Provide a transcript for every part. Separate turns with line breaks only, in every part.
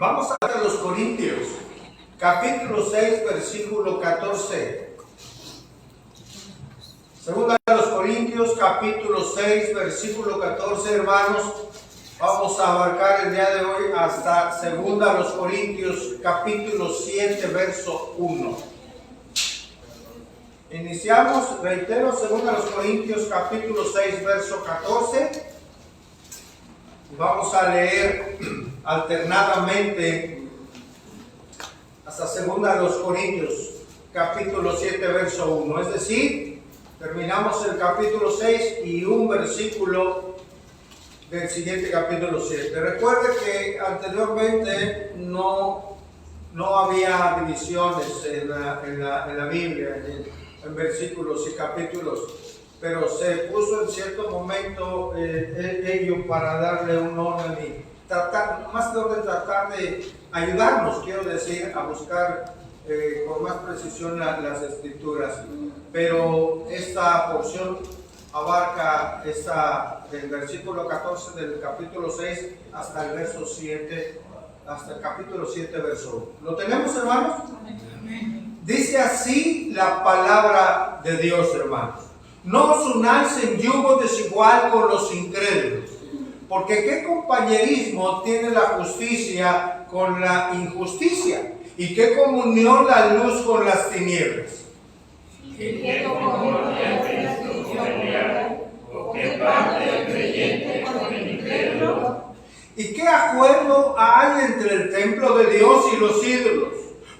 Vamos a los Corintios, capítulo 6, versículo 14. Segunda de los Corintios, capítulo 6, versículo 14, hermanos. Vamos a abarcar el día de hoy hasta segunda de los Corintios, capítulo 7, verso 1. Iniciamos, reitero, segunda de los Corintios, capítulo 6, verso 14. Vamos a leer alternadamente hasta segunda de los Corintios, capítulo 7, verso 1. Es decir, terminamos el capítulo 6 y un versículo del siguiente capítulo 7. Recuerde que anteriormente no había divisiones en la Biblia, en versículos y capítulos, pero se puso en cierto momento ello para darle un orden y tratar, más que orden, tratar de ayudarnos, quiero decir, a buscar con más precisión las escrituras. Pero esta porción abarca del versículo 14 del capítulo 6 hasta el verso 7, hasta el capítulo 7, verso 1. ¿Lo tenemos, hermanos? Dice así la palabra de Dios, hermanos. No os unáis en yugo desigual con los incrédulos, porque ¿qué compañerismo tiene la justicia con la injusticia? ¿Y qué comunión la luz con las tinieblas?
¿Y qué comunión hay la injusticia? ¿O qué parte del creyente con el incrédulo?
¿Y qué acuerdo hay entre el templo de Dios y los ídolos?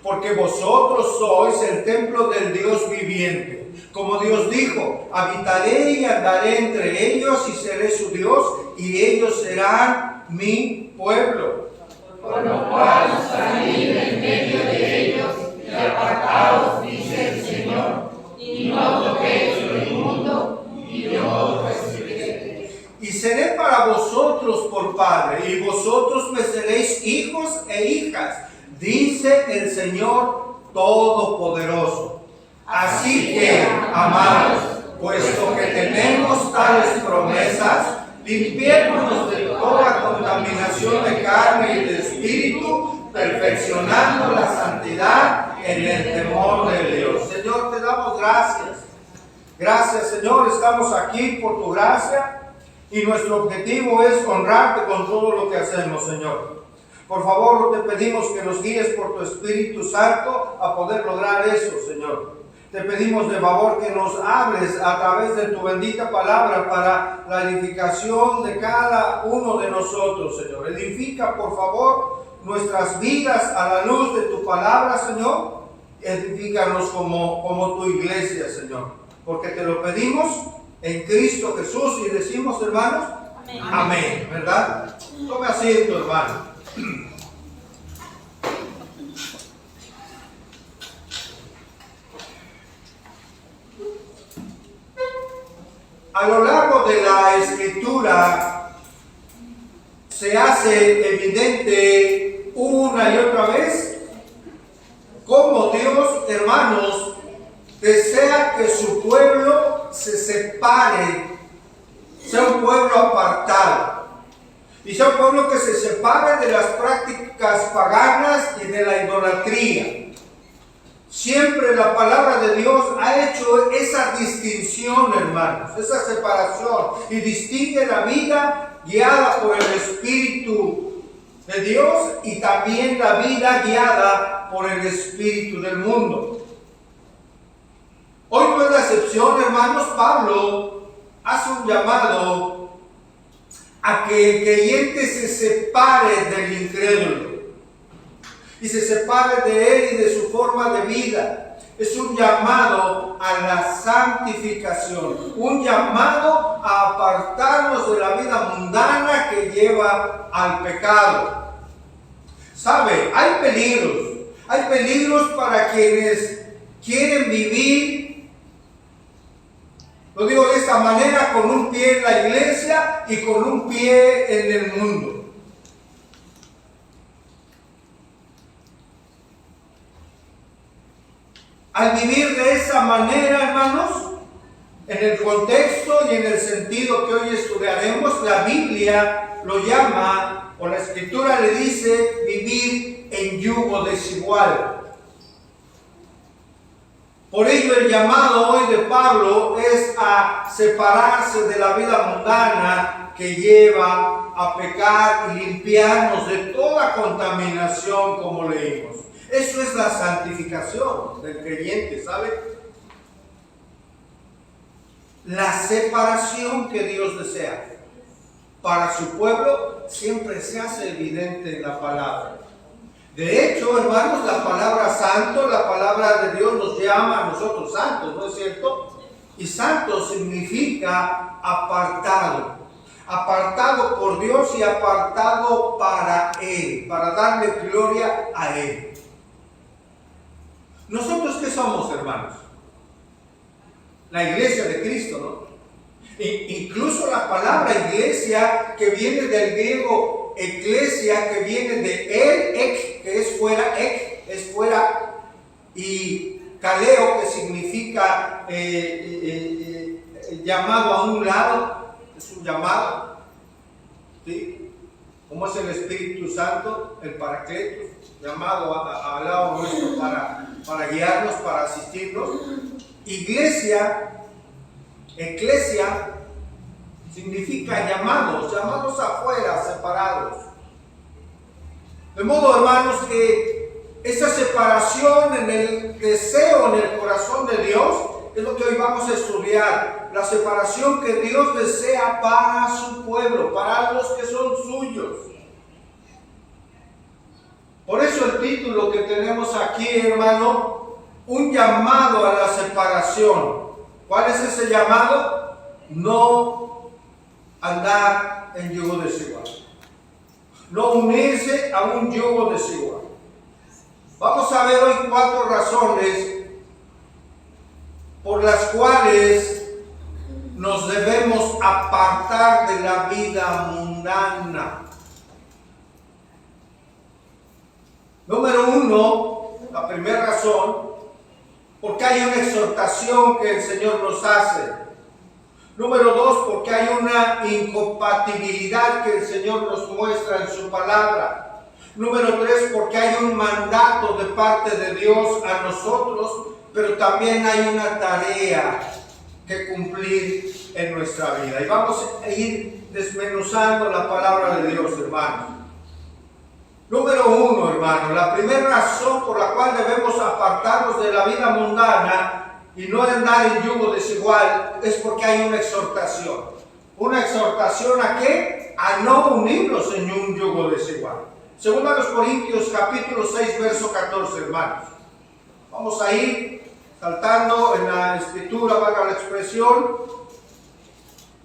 Porque vosotros sois el templo del Dios viviente. Como Dios dijo, habitaré y andaré entre ellos y seré su Dios y ellos serán mi pueblo.
Por lo cual salid en medio de ellos y apartaos, dice el Señor, y no toquéis lo inmundo, y yo os recibiré.
Y seré para vosotros por padre, y vosotros me seréis hijos e hijas, dice el Señor Todopoderoso. Así que, amados, puesto que tenemos tales promesas, limpiémonos de toda contaminación de carne y de espíritu, perfeccionando la santidad en el temor de Dios. Señor, te damos gracias. Gracias, Señor, estamos aquí por tu gracia y nuestro objetivo es honrarte con todo lo que hacemos, Señor. Por favor, te pedimos que nos guíes por tu Espíritu Santo a poder lograr eso, Señor. Te pedimos de favor que nos hables a través de tu bendita palabra para la edificación de cada uno de nosotros, Señor. Edifica, por favor, nuestras vidas a la luz de tu palabra, Señor. Edifícanos como tu iglesia, Señor. Porque te lo pedimos en Cristo Jesús y decimos, hermanos, amén. Amén, ¿verdad? Tome asiento, hermano. A lo largo de la Escritura se hace evidente una y otra vez cómo Dios, hermanos, desea que su pueblo se separe, sea un pueblo apartado, y sea un pueblo que se separe de las prácticas paganas y de la idolatría. Siempre la palabra de Dios ha hecho esa distinción, hermanos, esa separación, y distingue la vida guiada por el Espíritu de Dios y también la vida guiada por el espíritu del mundo. Hoy no es la excepción, hermanos. Pablo hace un llamado a que el creyente se separe del incrédulo y se separe de él y de su forma de vida. Es un llamado a la santificación, un llamado a apartarnos de la vida mundana que lleva al pecado. ¿Sabe? Hay peligros para quienes quieren vivir, lo digo de esta manera, con un pie en la iglesia y con un pie en el mundo. Al vivir de esa manera, hermanos, en el contexto y en el sentido que hoy estudiaremos, la Biblia lo llama o la Escritura le dice vivir en yugo desigual. Por ello el llamado hoy de Pablo es a separarse de la vida mundana que lleva a pecar y limpiarnos de toda contaminación, como leímos. Eso es la santificación del creyente, ¿sabe? La separación que Dios desea para su pueblo siempre se hace evidente en la palabra. De hecho, hermanos, la palabra santo, la palabra de Dios nos llama a nosotros santos, ¿no es cierto? Y santo significa apartado. Apartado por Dios y apartado para Él, para darle gloria a Él. ¿Nosotros qué somos, hermanos? La iglesia de Cristo, ¿no? Incluso la palabra iglesia, que viene del griego eclesia, que viene de ek, que es fuera, es fuera, y kaleo, que significa llamado a un lado, es un llamado, ¿sí? Como es el Espíritu Santo, el Paracletos, llamado al lado nuestro para guiarnos, para asistirnos. Iglesia, eclesia, significa llamados afuera, separados. De modo, hermanos, que esa separación en el deseo, en el corazón de Dios, es lo que hoy vamos a estudiar. La separación que Dios desea para su pueblo, para los que son suyos. Por eso el título que tenemos aquí, hermano, un llamado a la separación. ¿Cuál es ese llamado? No andar en yugo desigual. No unirse a un yugo desigual. Vamos a ver hoy 4 razones por las cuales nos debemos apartar de la vida mundana. Número 1, la primera razón, porque hay una exhortación que el Señor nos hace. Número 2, porque hay una incompatibilidad que el Señor nos muestra en su palabra. Número 3, porque hay un mandato de parte de Dios a nosotros, pero también hay una tarea que cumplir en nuestra vida. Y vamos a ir desmenuzando la palabra de Dios, hermanos. Número 1, hermano, la primera razón por la cual debemos apartarnos de la vida mundana y no andar en yugo desigual es porque hay una exhortación. ¿Una exhortación a qué? A no unirnos en un yugo desigual. Según a los Corintios capítulo 6, verso 14, hermanos. Vamos a ir saltando en la escritura, valga la expresión.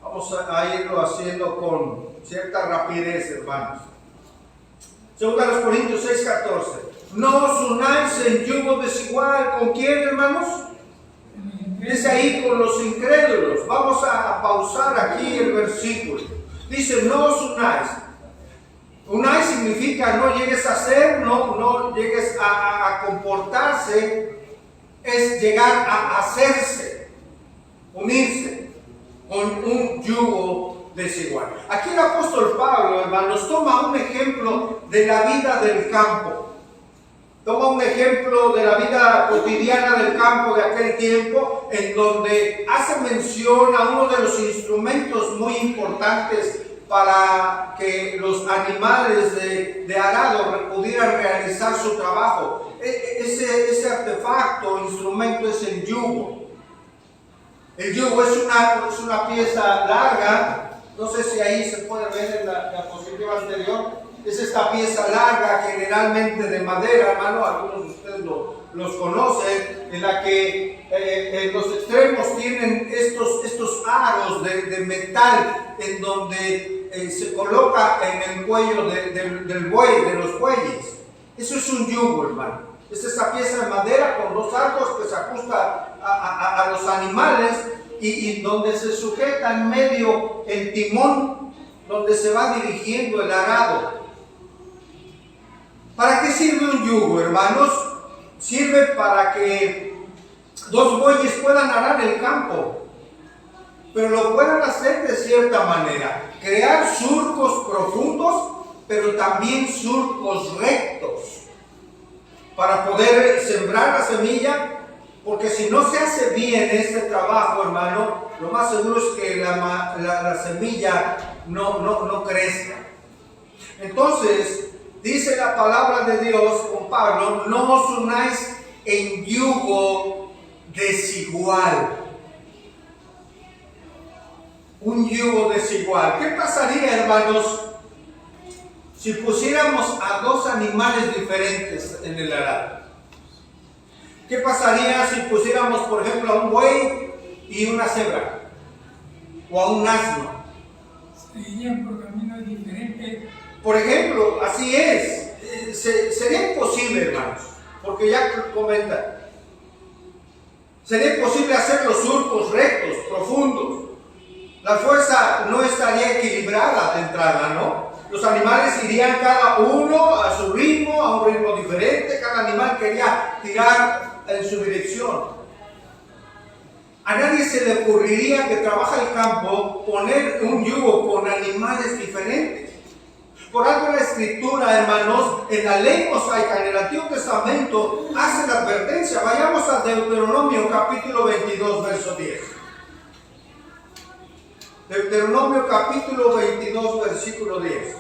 Vamos a irlo haciendo con cierta rapidez, hermanos. Según a los Corintios 6, 14. No os unáis en yugo desigual. ¿Con quién, hermanos? Dice ahí, con los incrédulos. Vamos a pausar aquí el versículo. Dice, no os unáis. Unáis significa no llegues a ser, no llegues a comportarse. Es llegar a hacerse, unirse con un yugo desigual. Aquí el apóstol Pablo, hermanos, toma un ejemplo de la vida del campo. Toma un ejemplo de la vida cotidiana del campo de aquel tiempo, en donde hace mención a uno de los instrumentos muy importantes para que los animales de arado pudieran realizar su trabajo. Ese artefacto, instrumento, es el yugo. El yugo es una pieza larga. No sé si ahí se puede ver en la diapositiva anterior. Es esta pieza larga, generalmente de madera, hermano, algunos de ustedes los conocen, en la que en los extremos tienen estos aros de metal, en donde se coloca en el cuello del buey, de los bueyes. Eso es un yugo, hermano. Es esa pieza de madera con 2 arcos que se ajusta a los animales y donde se sujeta en medio el timón, donde se va dirigiendo el arado. ¿Para qué sirve un yugo, hermanos? Sirve para que 2 bueyes puedan arar el campo, pero lo puedan hacer de cierta manera, crear surcos profundos pero también surcos rectos para poder sembrar la semilla, porque si no se hace bien este trabajo, hermano, lo más seguro es que la semilla no crezca. Entonces, dice la palabra de Dios con Pablo, no os unáis en yugo desigual. Un yugo desigual. ¿Qué pasaría, hermanos, si pusiéramos a dos animales diferentes en el arado? ¿Qué pasaría si pusiéramos, por ejemplo, a un buey y una cebra? O a un asno.
Se irían por caminos diferentes.
Por ejemplo, así es. Sería imposible, hermanos, porque ya comenta. Sería imposible hacer los surcos rectos, profundos. La fuerza no estaría equilibrada de entrada, ¿no? Los animales irían cada uno a su ritmo, a un ritmo diferente. Cada animal quería tirar en su dirección. A nadie se le ocurriría que trabaja el campo poner un yugo con animales diferentes. Por algo la Escritura, hermanos, en la ley mosaica, en el Antiguo Testamento, hace la advertencia. Vayamos a Deuteronomio capítulo 22, verso 10. Deuteronomio capítulo 22, versículo 10.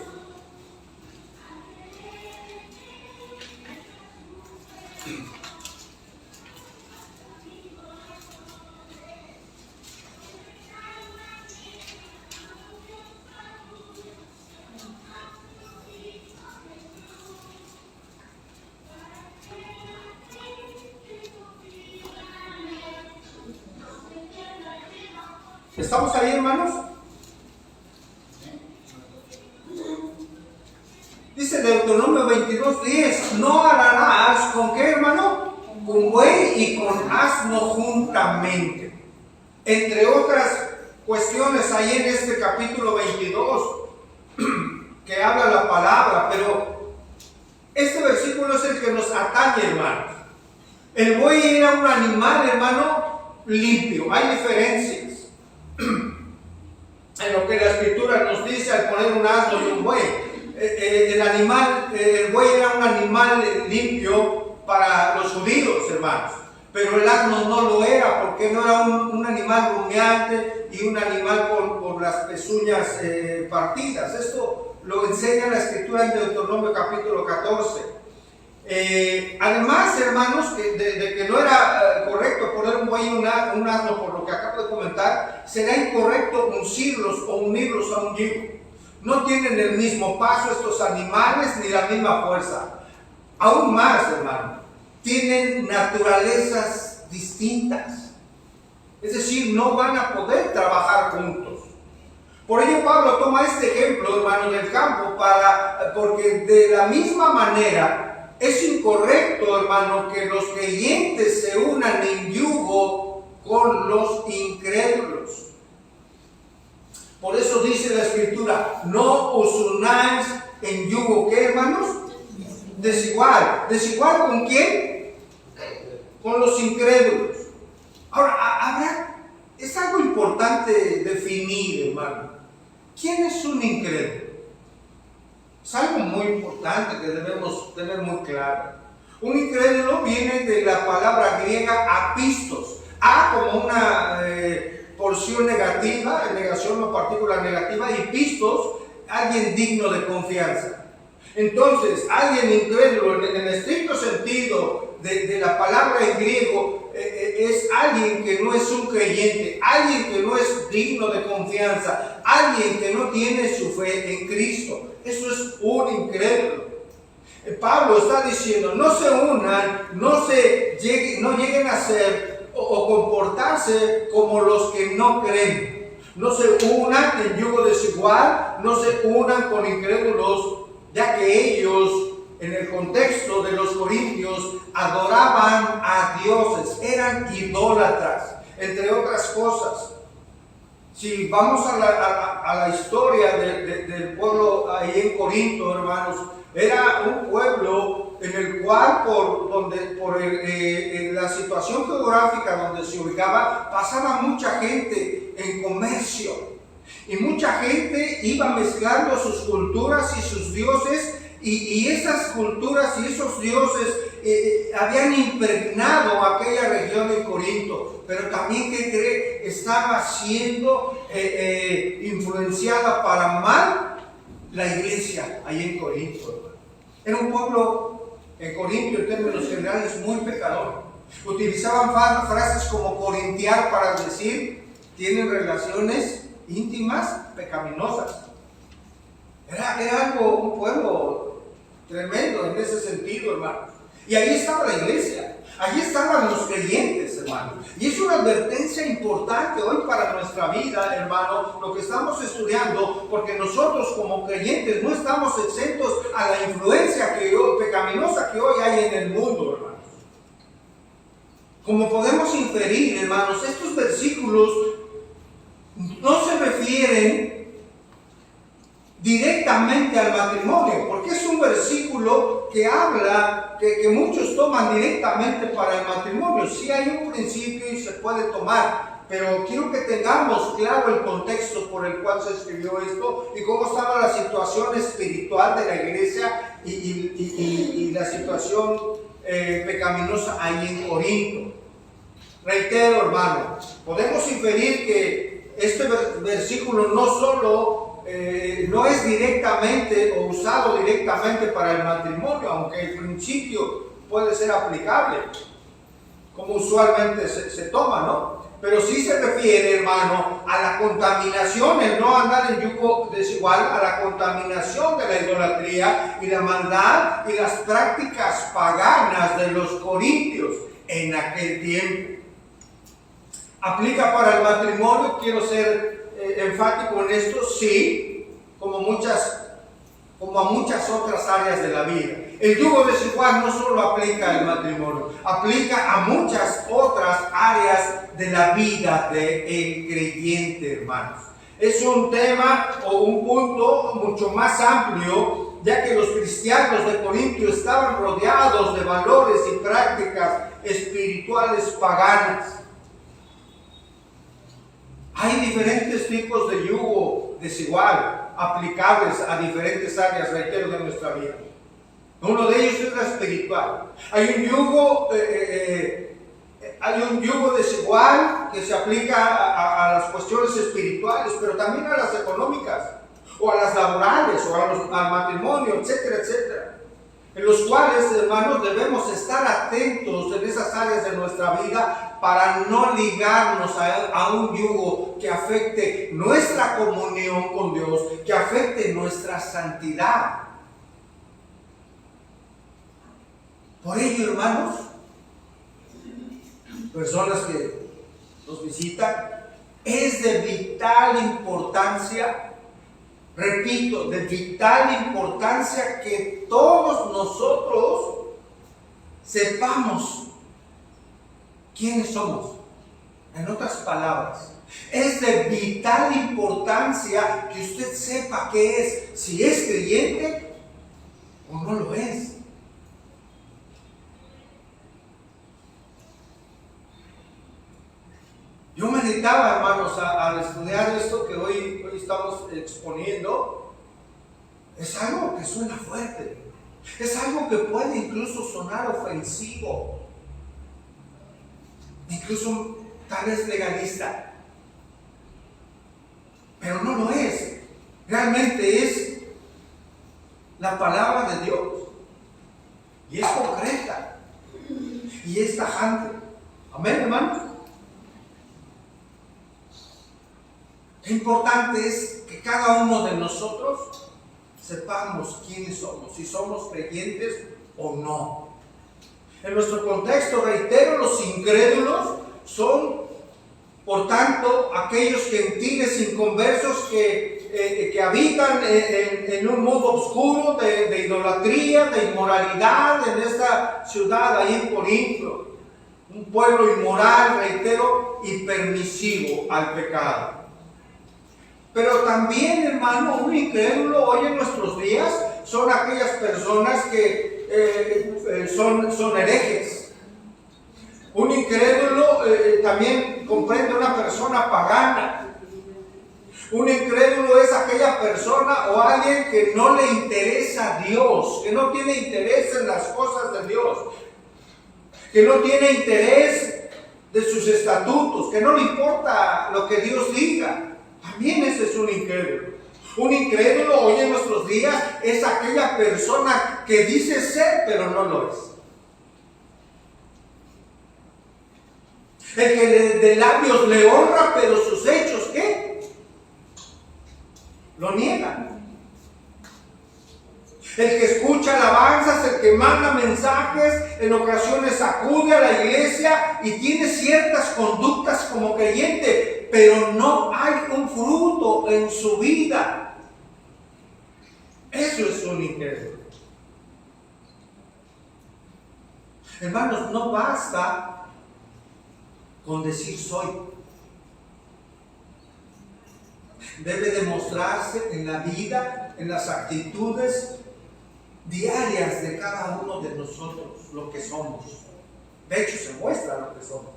¿Estamos ahí, hermanos? Dice Deuteronomio 22:10, no harás con qué, hermano, con buey y con asno juntamente. Entre otras cuestiones ahí en este capítulo 22 que habla la palabra, pero este versículo es el que nos atañe, hermanos. El buey era un animal, hermano, limpio. Hay diferencias en lo que la Escritura nos dice al poner un asno y un buey. El buey era un animal limpio para los judíos, hermanos, pero el asno no lo era, porque no era un animal rumiante y un animal con las pezuñas partidas. Esto lo enseña la Escritura en Deuteronomio capítulo 14. Además, hermanos, de que no era correcto poner un buey y un asno, por lo que acabo de comentar, será incorrecto uncirlos o unirlos a un yugo. No tienen el mismo paso estos animales ni la misma fuerza. Aún más, hermano, tienen naturalezas distintas. Es decir, no van a poder trabajar juntos. Por ello Pablo toma este ejemplo, hermano, del campo, porque de la misma manera es incorrecto, hermano, que los creyentes se unan en yugo con los incrédulos. Por eso dice la Escritura, no os unáis en yugo, ¿qué, hermanos? Desigual. ¿Desigual con quién? Con los incrédulos. Ahora, es algo importante definir, hermano. ¿Quién es un incrédulo? Es algo muy importante que debemos tener muy claro. Un incrédulo viene de la palabra griega apistos. Como una porción negativa, negación o partícula negativa, y pistos, alguien digno de confianza. Entonces, alguien incrédulo en el estricto sentido de la palabra en griego es alguien que no es un creyente, alguien que no es digno de confianza, alguien que no tiene su fe en Cristo. Eso es un incrédulo. Pablo está diciendo, no se unan, no lleguen a ser o comportarse como los que no creen. No se unan en yugo desigual, no se unan con incrédulos, ya que ellos, en el contexto de los corintios, adoraban a dioses, eran idólatras, entre otras cosas. Si vamos a la historia del pueblo ahí en Corinto, hermanos, era un pueblo en el cual, por la situación geográfica donde se ubicaba, pasaba mucha gente en comercio. Y mucha gente iba mezclando sus culturas y sus dioses, y esas culturas y esos dioses habían impregnado aquella región de Corinto. Pero también, ¿qué cree? Estaba siendo influenciada para mal la iglesia ahí en Corinto. Era un pueblo en Corinto en términos generales muy pecador. Utilizaban frases como corintiar para decir tienen relaciones íntimas pecaminosas. Era algo, un pueblo tremendo en ese sentido, hermano. Y ahí estaba la iglesia, allí estaban los creyentes, hermano. Y es una advertencia importante hoy para nuestra vida, hermano, lo que estamos estudiando, porque nosotros como creyentes no estamos exentos a la influencia pecaminosa que hoy hay en el mundo, hermano. Como podemos inferir, hermanos, estos versículos no se refieren directamente al matrimonio, porque es un versículo que habla, que muchos toman directamente para el matrimonio. Sí hay un principio y se puede tomar, pero quiero que tengamos claro el contexto por el cual se escribió esto y cómo estaba la situación espiritual de la iglesia y la situación pecaminosa ahí en Corinto. Reitero, hermano, podemos inferir que este versículo no solo no es directamente o usado directamente para el matrimonio, aunque el principio puede ser aplicable, como usualmente se toma, ¿no? Pero sí se refiere, hermano, a la contaminación, el no andar en yugo desigual, a la contaminación de la idolatría y la maldad y las prácticas paganas de los corintios en aquel tiempo. ¿Aplica para el matrimonio? Quiero ser enfático en esto, sí, como a muchas otras áreas de la vida. El yugo desigual no solo aplica al matrimonio, aplica a muchas otras áreas de la vida del creyente, hermanos. Es un tema o un punto mucho más amplio, ya que los cristianos de Corinto estaban rodeados de valores y prácticas espirituales paganas. Hay diferentes tipos de yugo desigual aplicables a diferentes áreas, reitero, de nuestra vida. Uno de ellos es la espiritual. Hay un yugo desigual que se aplica a las cuestiones espirituales, pero también a las económicas, o a las laborales, o al matrimonio, etcétera, etcétera. En los cuales, hermanos, debemos estar atentos en esas áreas de nuestra vida para no ligarnos a un yugo que afecte nuestra comunión con Dios, que afecte nuestra santidad. Por ello, hermanos, personas que nos visitan, es de vital importancia, repito, de vital importancia que todos nosotros sepamos quiénes somos. En otras palabras, es de vital importancia que usted sepa qué es, si es creyente o no lo es. Yo meditaba, hermanos, al estudiar esto que hoy estamos exponiendo. Es algo que suena fuerte, es algo que puede incluso sonar ofensivo, incluso tal vez legalista, pero no lo es. Realmente es la palabra de Dios, y es concreta y es tajante. Amén, hermano. Lo importante es que cada uno de nosotros sepamos quiénes somos, si somos creyentes o no. En nuestro contexto, reitero, los incrédulos son, por tanto, aquellos gentiles inconversos que habitan en un mundo oscuro de idolatría, de inmoralidad en esta ciudad ahí en Corinto. Un pueblo inmoral, reitero, y permisivo al pecado. Pero también, hermano, un incrédulo hoy en nuestros días son aquellas personas que son herejes. Un incrédulo también comprende una persona pagana. Un incrédulo es aquella persona o alguien que no le interesa a Dios, que no tiene interés en las cosas de Dios, que no tiene interés de sus estatutos, que no le importa lo que Dios diga. También ese es un incrédulo. Un incrédulo hoy en nuestros días es aquella persona que dice ser, pero no lo es. El que de labios le honra, pero sus hechos, ¿qué? Lo niegan. El que escucha alabanzas, el que manda mensajes, en ocasiones acude a la iglesia y tiene ciertas conductas como creyente, pero no hay un fruto en su vida. Eso es un incrédulo. Hermanos, no basta con decir soy. Debe demostrarse en la vida, en las actitudes diarias de cada uno de nosotros, lo que somos. De hecho, se muestra lo que somos.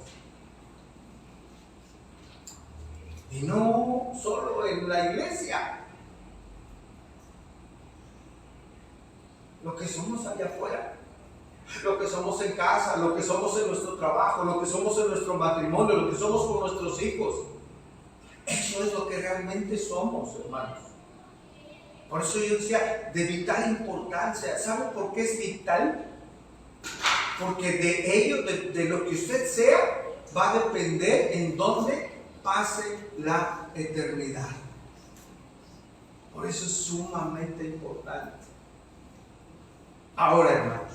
Y no solo en la iglesia. Lo que somos allá afuera. Lo que somos en casa, lo que somos en nuestro trabajo, lo que somos en nuestro matrimonio, lo que somos con nuestros hijos. Eso es lo que realmente somos, hermanos. Por eso yo decía, de vital importancia. ¿Sabe por qué es vital? Porque de ello, de lo que usted sea, va a depender en dónde pase la eternidad. Por eso es sumamente importante. Ahora, hermanos,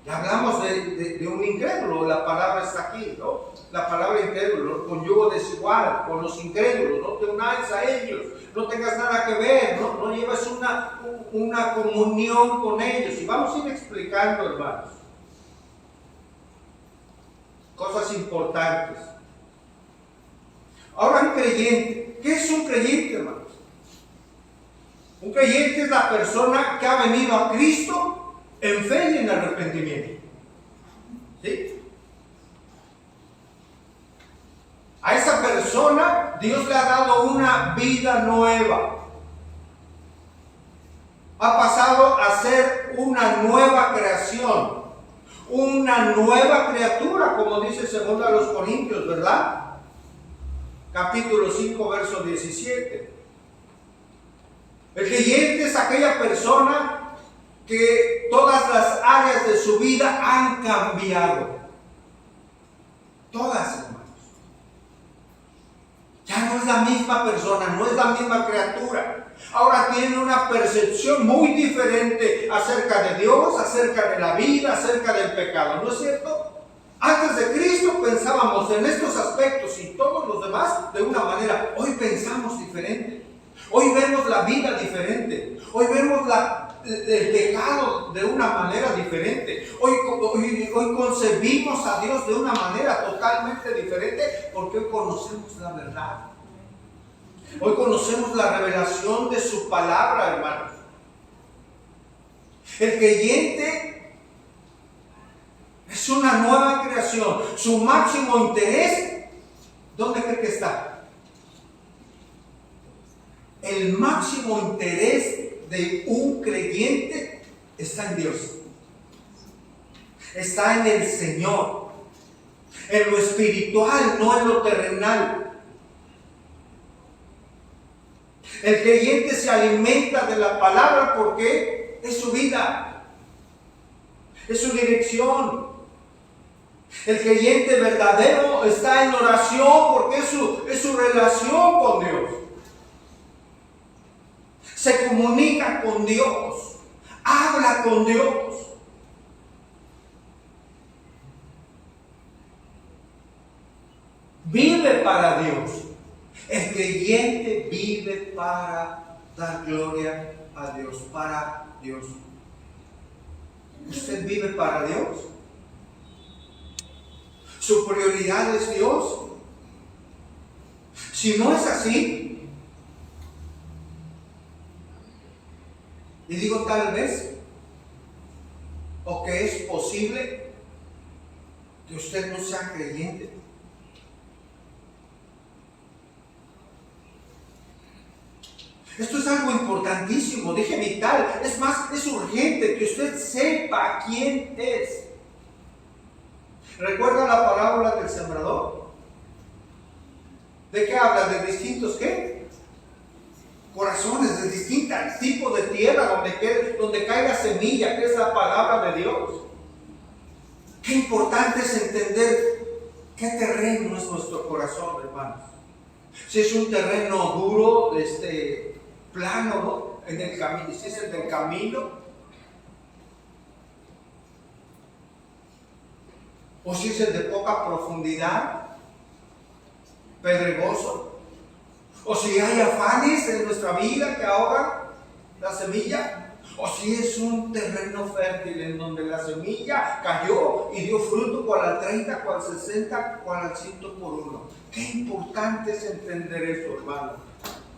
ya hablamos de un incrédulo, la palabra está aquí, ¿no? La palabra incrédulo, con yugo desigual, con los incrédulos, no te unáis a ellos, no tengas nada que ver, no llevas una comunión con ellos. Y vamos a ir explicando, hermanos, cosas importantes. Ahora, un creyente, ¿qué es un creyente, hermanos? Un creyente es la persona que ha venido a Cristo en fe y en arrepentimiento. ¿Sí? A esa persona Dios le ha dado una vida nueva. Ha pasado a ser una nueva creación, una nueva criatura, como dice 2 Corintios, ¿verdad? Capítulo 5, verso 17. El creyente es aquella persona que todas las áreas de su vida han cambiado. Todas, hermanos. Ya no es la misma persona, no es la misma criatura. Ahora tiene una percepción muy diferente acerca de Dios, acerca de la vida, acerca del pecado. ¿No es cierto? Antes de Cristo pensábamos en estos aspectos y todos los demás de una manera. Hoy pensamos diferente. Hoy vemos la vida diferente. Hoy vemos el pecado de una manera diferente. Hoy concebimos a Dios de una manera totalmente diferente porque hoy conocemos la verdad. Hoy conocemos la revelación de su palabra, hermanos. El creyente es una nueva creación. Su máximo interés, ¿dónde cree que está? El máximo interés de un creyente está en Dios. Está en el Señor. En lo espiritual, no en lo terrenal. El creyente se alimenta de la palabra porque es su vida. Es su dirección. El creyente verdadero está en oración porque es su relación con Dios. Se comunica con Dios, habla con Dios. Vive para Dios. El creyente vive para dar gloria a Dios, para Dios. ¿Usted vive para Dios? ¿Su prioridad es Dios? Si no es así, y digo tal vez, o que es posible que usted no sea creyente. Esto es algo importantísimo, dije vital. Es más, es urgente que usted sepa quién es. ¿Recuerda la parábola del sembrador? ¿De qué habla? ¿De distintos qué? Corazones, de distintos tipos de tierra donde cae la semilla, que es la palabra de Dios. Qué importante es entender qué terreno es nuestro corazón, hermanos. Si es un terreno duro, plano, ¿no? En el camino, si es el del camino, o si es el de poca profundidad, pedregoso, o si hay afanes en nuestra vida que ahogan la semilla, o si es un terreno fértil en donde la semilla cayó y dio fruto cual al 30, cual al 60, cual al 100 por uno. Qué importante es entender eso, hermano,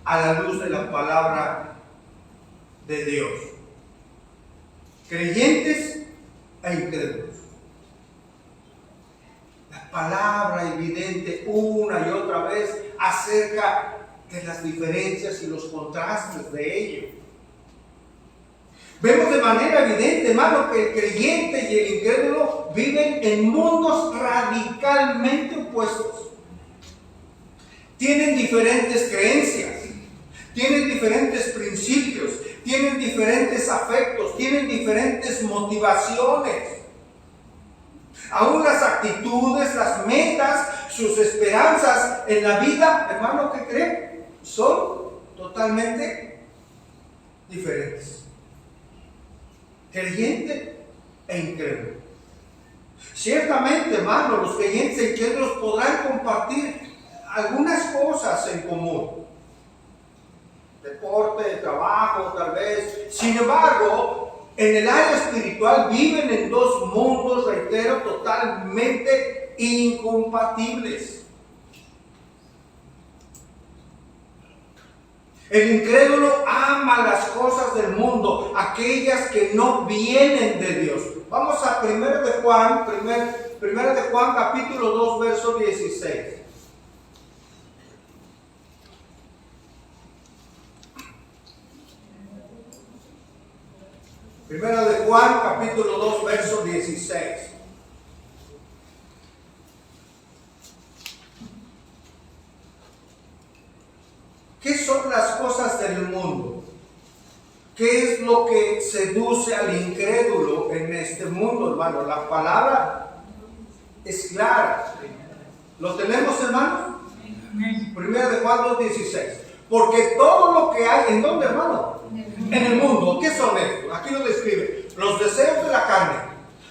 a la luz de la palabra de Dios. Creyentes e incrédulos. La palabra evidente una y otra vez acerca de las diferencias y los contrastes de ello. Vemos de manera evidente, hermano, que el creyente y el incrédulo viven en mundos radicalmente opuestos. Tienen diferentes creencias, tienen diferentes principios, tienen diferentes afectos, tienen diferentes motivaciones. Aún las actitudes, las metas, sus esperanzas en la vida, hermano, ¿qué creen? Son totalmente diferentes. Creyente e incrédulo. Ciertamente, hermano, los creyentes e incrédulos podrán compartir algunas cosas en común. Deporte, trabajo, tal vez. Sin embargo, en el área espiritual viven en dos mundos, reitero, totalmente incompatibles. El incrédulo ama las cosas del mundo, aquellas que no vienen de Dios. Vamos a 1 de Juan, capítulo 2, verso 16. Primera de Juan, capítulo 2, verso 16. ¿Qué son las cosas del mundo? ¿Qué es lo que seduce al incrédulo en este mundo, hermano? La palabra es clara. ¿Lo tenemos, hermano? Primera de Juan 2:16. Porque todo lo que hay, ¿en dónde, hermano? En el mundo. ¿Qué son estos? Aquí lo describe. Los deseos de la carne,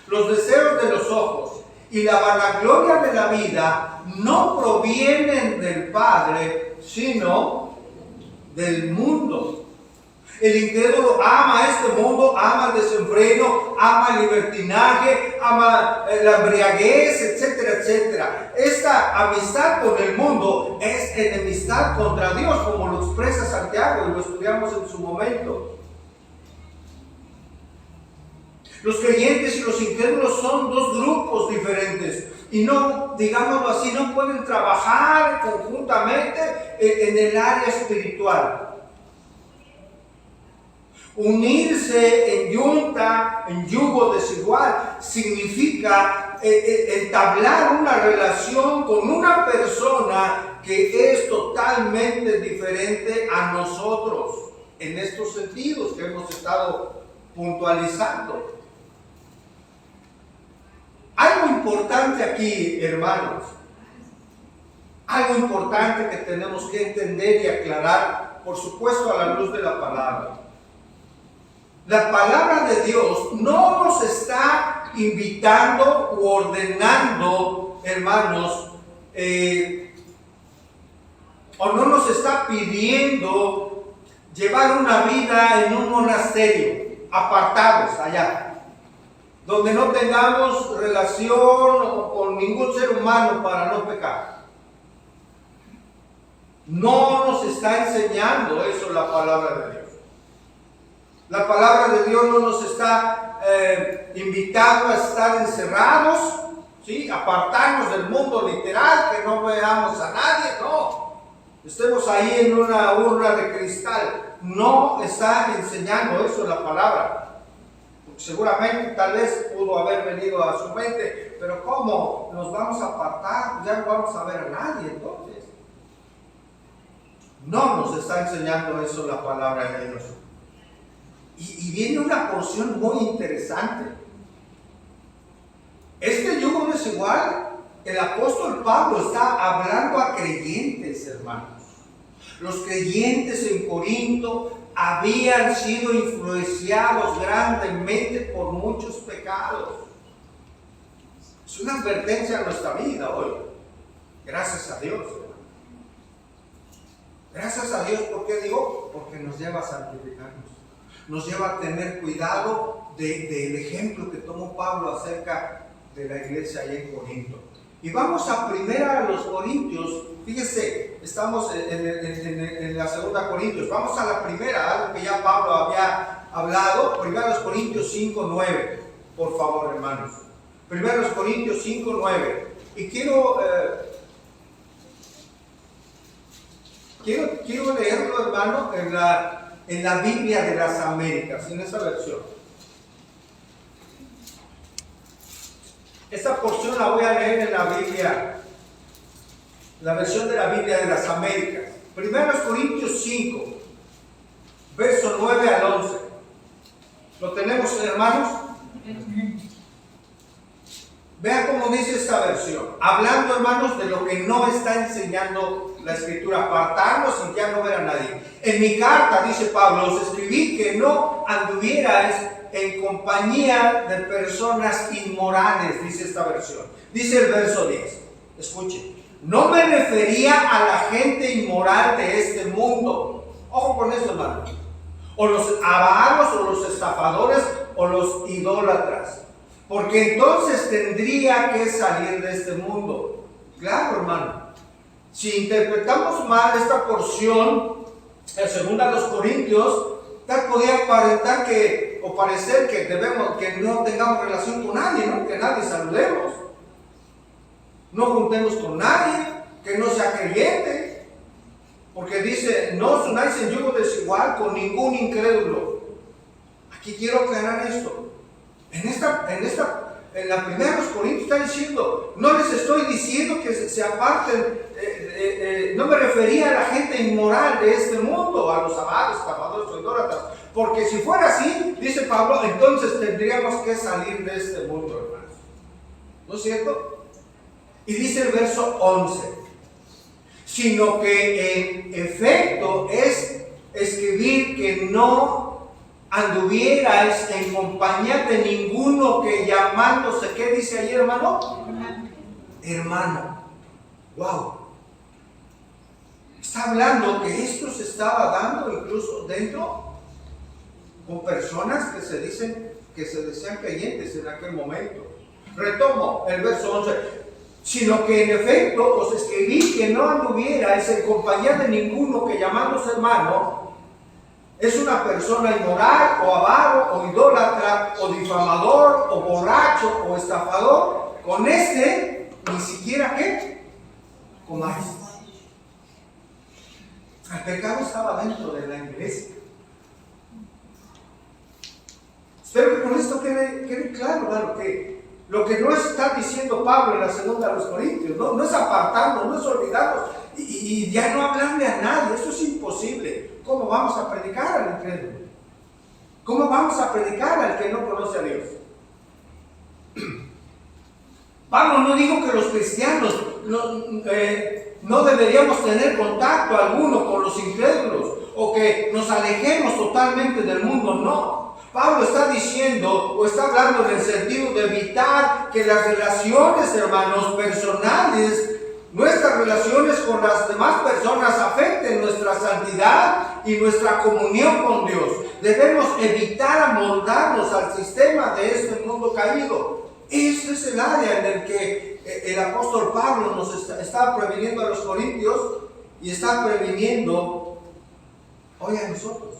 los deseos de los ojos y la vanagloria de la vida no provienen del Padre, sino del mundo. El incrédulo ama este mundo, ama el desenfreno, ama el libertinaje, ama la embriaguez, etcétera, etcétera. Esta amistad con el mundo es enemistad contra Dios, como lo expresa Santiago y lo estudiamos en su momento. Los creyentes y los incrédulos son dos grupos diferentes y no, digámoslo así, no pueden trabajar conjuntamente en el área espiritual. Unirse en yunta, en yugo desigual, significa entablar una relación con una persona que es totalmente diferente a nosotros en estos sentidos que hemos estado puntualizando. Algo importante aquí, hermanos, algo importante que tenemos que entender y aclarar, por supuesto a la luz de la palabra. La palabra de Dios no nos está invitando u ordenando, hermanos, o no nos está pidiendo llevar una vida en un monasterio, apartados allá, donde no tengamos relación con ningún ser humano para no pecar. No nos está enseñando eso la palabra de Dios. La palabra de Dios no nos está invitando a estar encerrados, ¿sí? Apartarnos del mundo literal, que no veamos a nadie, no. Estemos ahí en una urna de cristal. no está enseñando eso en la palabra. Seguramente, tal vez pudo haber venido a su mente, pero ¿cómo nos vamos a apartar? Ya no vamos a ver a nadie entonces. No nos está enseñando eso la palabra de Dios. Y viene una porción muy interesante. Este yugo desigual, el apóstol Pablo está hablando a creyentes, hermanos. Los creyentes en Corinto habían sido influenciados grandemente por muchos pecados. Es una advertencia a nuestra vida hoy. Gracias a Dios. Gracias a Dios, ¿por qué digo? Porque nos lleva a santificarnos. Nos lleva a tener cuidado del ejemplo que tomó Pablo acerca de la iglesia allá en Corinto. Y vamos a primera a los Corintios. Fíjese, estamos en la segunda Corintios. Vamos a la primera, algo que ya Pablo había hablado. Primera los Corintios 5:9. Por favor, hermanos. Primera los Corintios 5:9. Y quiero leerlo, hermano, en la Biblia de las Américas, en esa versión. Esta porción la voy a leer en la Biblia, la versión de la Biblia de las Américas. 1 Corintios 5, verso 9 al 11. ¿Lo tenemos, hermanos? Vean cómo dice esta versión. Hablando, hermanos, de lo que no está enseñando la Escritura. Apartarnos y ya no ver a nadie. En mi carta, dice Pablo, os escribí que no anduvierais en compañía de personas inmorales, dice esta versión. Dice el verso 10. Escuchen. No me refería a la gente inmoral de este mundo. Ojo con eso, hermano. O los avaros, o los estafadores, o los idólatras. Porque entonces tendría que salir de este mundo. Claro, hermano. Si interpretamos mal esta porción, en segunda a los Corintios, tal podía aparentar que, o parecer que no tengamos relación con nadie, ¿no? Que nadie saludemos. No juntemos con nadie, que no sea creyente. Porque dice, no os unáis en yugo desigual con ningún incrédulo. Aquí quiero aclarar esto. En la primera de los Corintios está diciendo, no les estoy diciendo que se aparten, no me refería a la gente inmoral de este mundo, a los avaros, estafadores o idólatras, porque si fuera así, dice Pablo, entonces tendríamos que salir de este mundo, hermanos. ¿No es cierto? Y dice el verso 11, sino que en efecto es escribir que no anduvierais en compañía de ninguno que llamándose, ¿qué dice ahí, hermano? Hermano. Wow. Está hablando que esto se estaba dando incluso dentro con personas que se decían creyentes en aquel momento. Retomo el verso 11. Sino que en efecto os escribí que no anduvierais en compañía de ninguno que llamándose hermano es una persona inmoral, o avaro, o idólatra, o difamador, o borracho, o estafador. Con este, ni siquiera ¿qué? Comáis. El pecado estaba dentro de la iglesia. Espero que con esto quede claro, que lo que no está diciendo Pablo en la segunda de los Corintios, no es apartarnos, no es olvidarnos y ya no hablarle a nadie. Eso es imposible. ¿Cómo vamos a predicar al incrédulo? ¿Cómo vamos a predicar al que no conoce a Dios? Pablo no dijo que los cristianos no deberíamos tener contacto alguno con los incrédulos o que nos alejemos totalmente del mundo, no. Pablo está diciendo o está hablando en el sentido de evitar que las relaciones, hermanos, personales, nuestras relaciones con las demás personas afecten nuestra santidad y nuestra comunión con Dios. Debemos evitar amoldarnos al sistema de este mundo caído. Este es el área en el que el apóstol Pablo nos está previniendo a los corintios y está previniendo hoy a nosotros.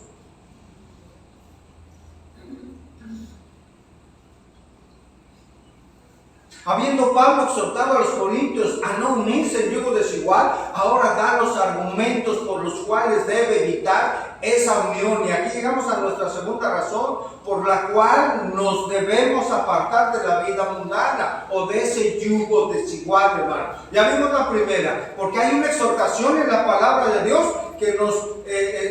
Habiendo Pablo exhortado a los corintios a no unirse en yugo desigual, ahora da los argumentos por los cuales debe evitar esa unión. Y aquí llegamos a nuestra segunda razón por la cual nos debemos apartar de la vida mundana o de ese yugo desigual, hermano. Ya vimos la primera, porque hay una exhortación en la palabra de Dios que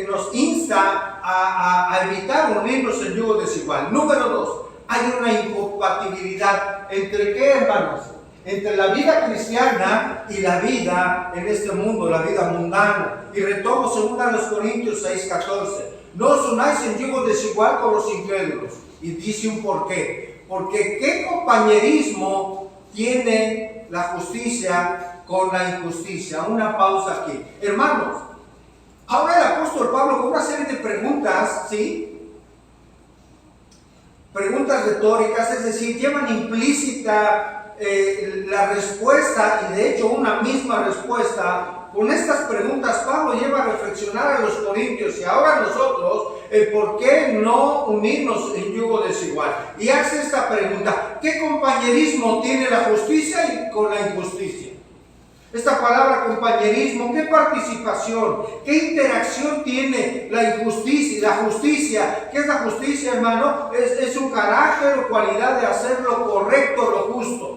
nos insta a evitar unirnos en yugo desigual. Número 2, hay una incompatibilidad entre ¿qué, hermanos? Entre la vida cristiana y la vida en este mundo, la vida mundana. Y retomo 2 Corintios 6:14. No os unáis en yugo desigual con los incrédulos. Y dice un por qué. Porque ¿qué compañerismo tiene la justicia con la injusticia? Una pausa aquí. Hermanos, ahora el apóstol Pablo con una serie de preguntas, ¿sí? Preguntas retóricas, es decir, llevan implícita la respuesta, y de hecho una misma respuesta. Con estas preguntas Pablo lleva a reflexionar a los corintios y ahora a nosotros el por qué no unirnos en yugo desigual. Y hace esta pregunta: ¿qué compañerismo tiene la justicia y con la injusticia? Esta palabra compañerismo, ¿qué participación, qué interacción tiene la injusticia y la justicia? ¿Qué es la justicia, hermano? Es un carácter o cualidad de hacer lo correcto, lo justo.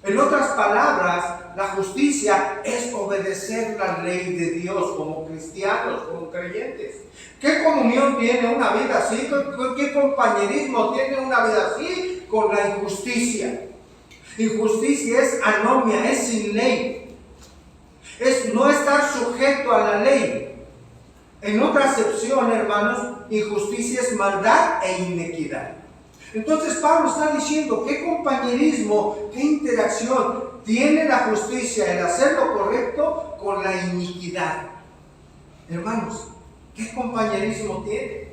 En otras palabras, la justicia es obedecer la ley de Dios como cristianos, como creyentes. ¿Qué comunión tiene una vida así? ¿Qué compañerismo tiene una vida así con la injusticia? Injusticia es anomia, es sin ley. Es no estar sujeto a la ley. En otra acepción, hermanos, injusticia es maldad e inequidad. Entonces Pablo está diciendo: ¿qué compañerismo, qué interacción tiene la justicia, el hacer lo correcto, con la iniquidad? Hermanos, ¿qué compañerismo tiene?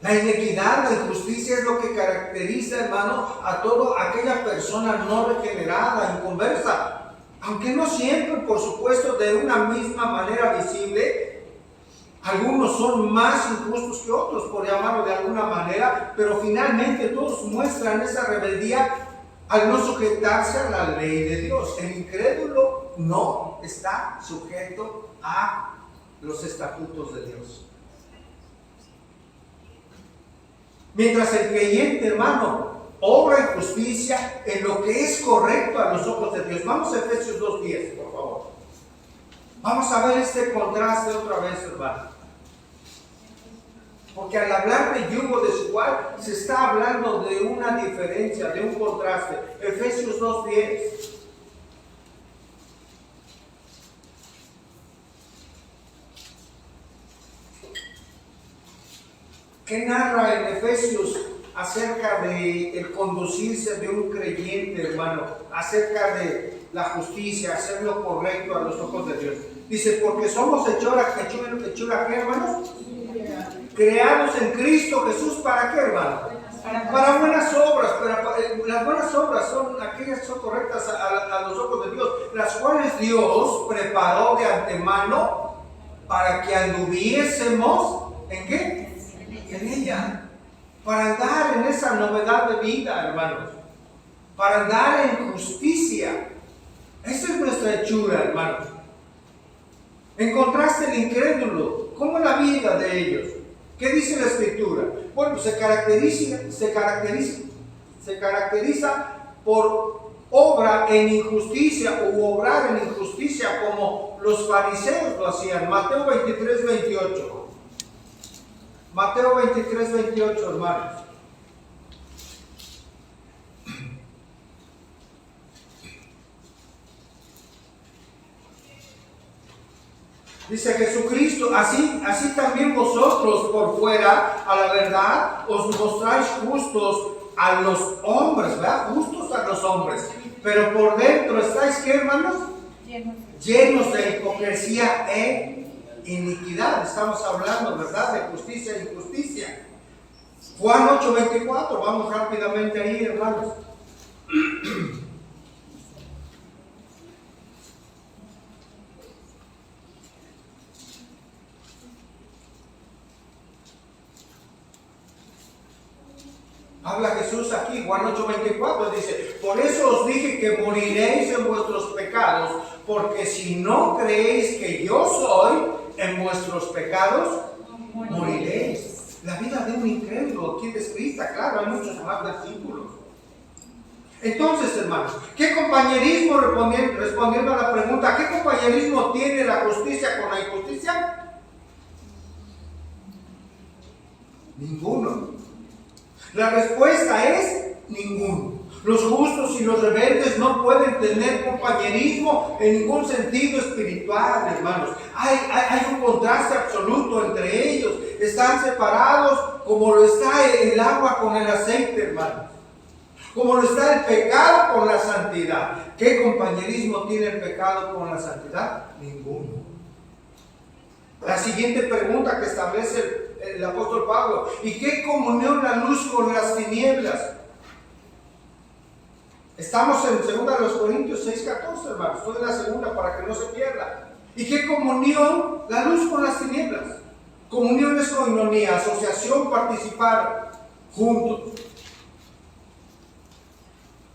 La inequidad, la injusticia es lo que caracteriza, hermano, a toda aquella persona no regenerada, inconversa. Aunque no siempre, por supuesto, de una misma manera visible. Algunos son más injustos que otros, por llamarlo de alguna manera, pero finalmente todos muestran esa rebeldía al no sujetarse a la ley de Dios. El incrédulo no está sujeto a los estatutos de Dios. Mientras el creyente, hermano, obra en justicia en lo que es correcto a los ojos de Dios. Vamos a Efesios 2:10, por favor. Vamos a ver este contraste otra vez, hermano. Porque al hablar de yugo desigual, se está hablando de una diferencia, de un contraste. Efesios 2:10. ¿Qué narra en Efesios acerca de el conducirse de un creyente, hermano? Acerca de la justicia, hacer lo correcto a los ojos de Dios. Dice: porque somos hechura, ¿qué, hermanos? Creados en Cristo Jesús, ¿para qué, hermano? Para buenas obras. Las buenas obras son aquellas que son correctas a los ojos de Dios, las cuales Dios preparó de antemano para que anduviésemos, ¿en qué? En ella. Para andar en esa novedad de vida, hermanos. Para andar en justicia. Esa es nuestra hechura, hermanos. En contraste, el incrédulo, ¿cómo es la vida de ellos? ¿Qué dice la Escritura? Bueno, se caracteriza por obra en injusticia o obrar en injusticia, como los fariseos lo hacían. Mateo 23:28. Mateo 23:28, hermanos. Dice Jesucristo: así también vosotros por fuera, a la verdad, os mostráis justos a los hombres, ¿verdad? Justos a los hombres. Pero por dentro estáis, ¿qué, hermanos? Llenos de hipocresía e iniquidad. Estamos hablando, ¿verdad?, de justicia e injusticia. Juan 8:24, vamos rápidamente ahí, hermanos. Habla Jesús aquí, Juan 8:24, dice, por eso os dije que moriréis en vuestros pecados, porque si no creéis que yo soy, en vuestros pecados moriréis. La vida de un incrédulo aquí descrita, claro, hay muchos más versículos. Entonces, hermanos, ¿qué compañerismo, respondiendo a la pregunta, qué compañerismo tiene la justicia con la injusticia? Ninguno. La respuesta es ninguno. Los justos y los rebeldes no pueden tener compañerismo en ningún sentido espiritual, hermanos. Hay un contraste absoluto entre ellos. Están separados como lo está el agua con el aceite, hermanos. Como lo está el pecado con la santidad. ¿Qué compañerismo tiene el pecado con la santidad? Ninguno. La siguiente pregunta que establece el apóstol Pablo: ¿y qué comunión la luz con las tinieblas? Estamos en 2 Corintios 6:14, hermanos. Estoy en la segunda para que no se pierda. ¿Y qué comunión la luz con las tinieblas? Comunión es coinonía, asociación, participar juntos.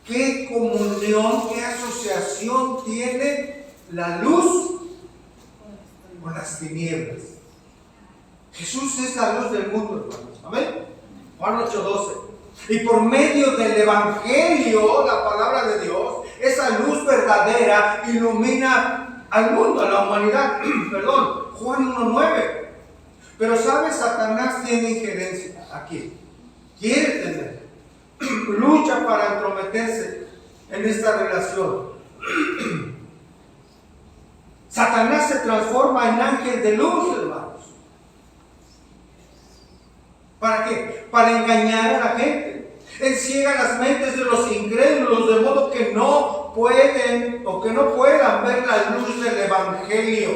¿Qué comunión, qué asociación tiene la luz con las tinieblas? Jesús es la luz del mundo, hermanos. Amén. Juan 8:12. Y por medio del Evangelio, la palabra de Dios, esa luz verdadera ilumina al mundo, a la humanidad. Perdón, Juan 1:9. Pero ¿sabes? Satanás tiene injerencia aquí. Quiere tener. Lucha para entrometerse en esta relación. Satanás se transforma en ángel de luz, hermanos. ¿Para qué? Para engañar a la gente. Él ciega las mentes de los incrédulos, de modo que no pueden o que no puedan ver la luz del Evangelio.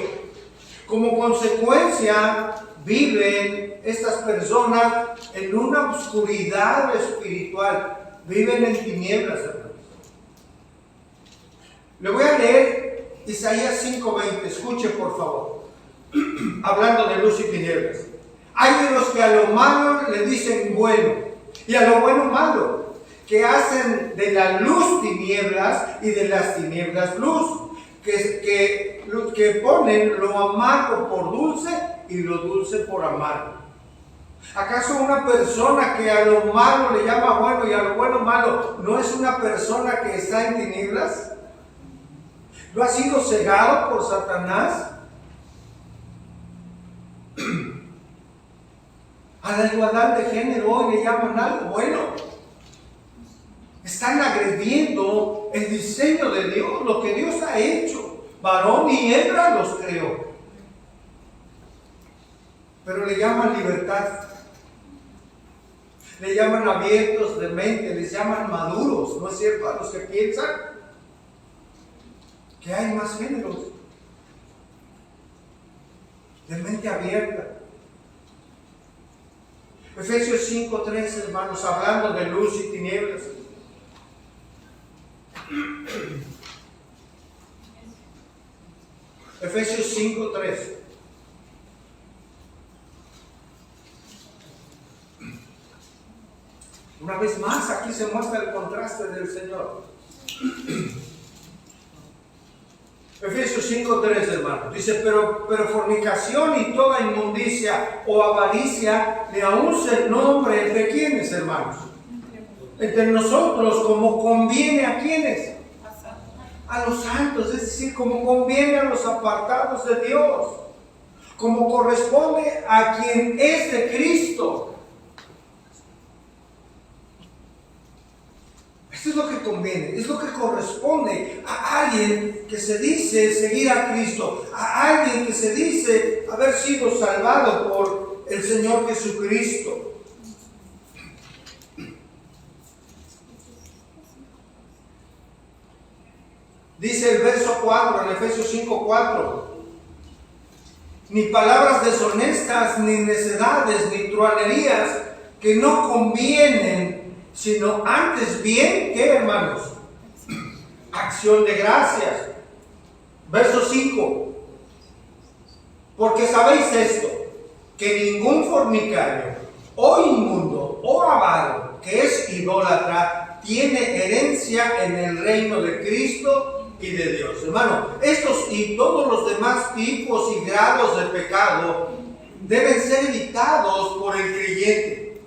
Como consecuencia, viven estas personas en una oscuridad espiritual. Viven en tinieblas, hermanos. Le voy a leer Isaías 5:20. Escuche, por favor. Hablando de luz y tinieblas. Hay de los que a lo malo le dicen bueno y a lo bueno malo, que hacen de la luz tinieblas y de las tinieblas luz, que ponen lo amargo por dulce y lo dulce por amargo. ¿Acaso una persona que a lo malo le llama bueno y a lo bueno malo no es una persona que está en tinieblas? ¿No ha sido cegado por Satanás? A la igualdad de género hoy le llaman algo bueno. Están agrediendo el diseño de Dios, lo que Dios ha hecho. Varón y hembra los creó. Pero le llaman libertad. Le llaman abiertos de mente, les llaman maduros. ¿No es cierto? A los que piensan que hay más géneros. De mente abierta. Efesios 5:3, hermanos, hablando de luz y tinieblas. Efesios 5:3. Una vez más, aquí se muestra el contraste del Señor. Efesios 5:3, hermanos, dice, pero fornicación y toda inmundicia o avaricia ni aun se nombre entre quienes, hermanos, entre nosotros, como conviene a quienes, a los santos, es decir, como conviene a los apartados de Dios, como corresponde a quien es de Cristo. Esto es lo que conviene, es lo que corresponde a alguien que se dice seguir a Cristo, a alguien que se dice haber sido salvado por el Señor Jesucristo. Dice el verso 4 en Efesios 5:4: ni palabras deshonestas, ni necedades, ni truanerías que no convienen, sino antes bien, ¿qué, hermanos? Acción de gracias. Verso 5: porque sabéis esto, que ningún fornicario, o inmundo, o avaro, hermano, que es idólatra, tiene herencia en el reino de Cristo y de Dios. Hermano, estos y todos los demás tipos y grados de pecado deben ser evitados por el creyente,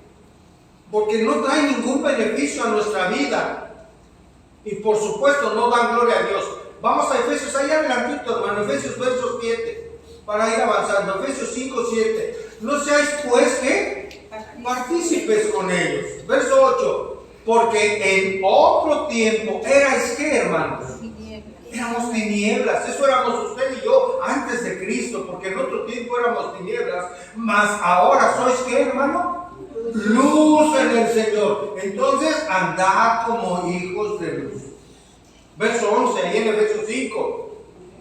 porque no traen ningún beneficio a nuestra vida y por supuesto no dan gloria a Dios. Vamos a Efesios, ahí adelantito, hermano, Efesios verso 7, para ir avanzando. Efesios 5, 7. No seáis pues que partícipes con ellos. Verso 8. Porque en otro tiempo erais ¿qué, hermanos? Éramos tinieblas. Eso éramos usted y yo antes de Cristo, porque en otro tiempo éramos tinieblas. Mas ahora sois ¿qué, hermano? Luz en el Señor. Entonces andad como hijos de luz. Verso 11, ahí en Efesios 5.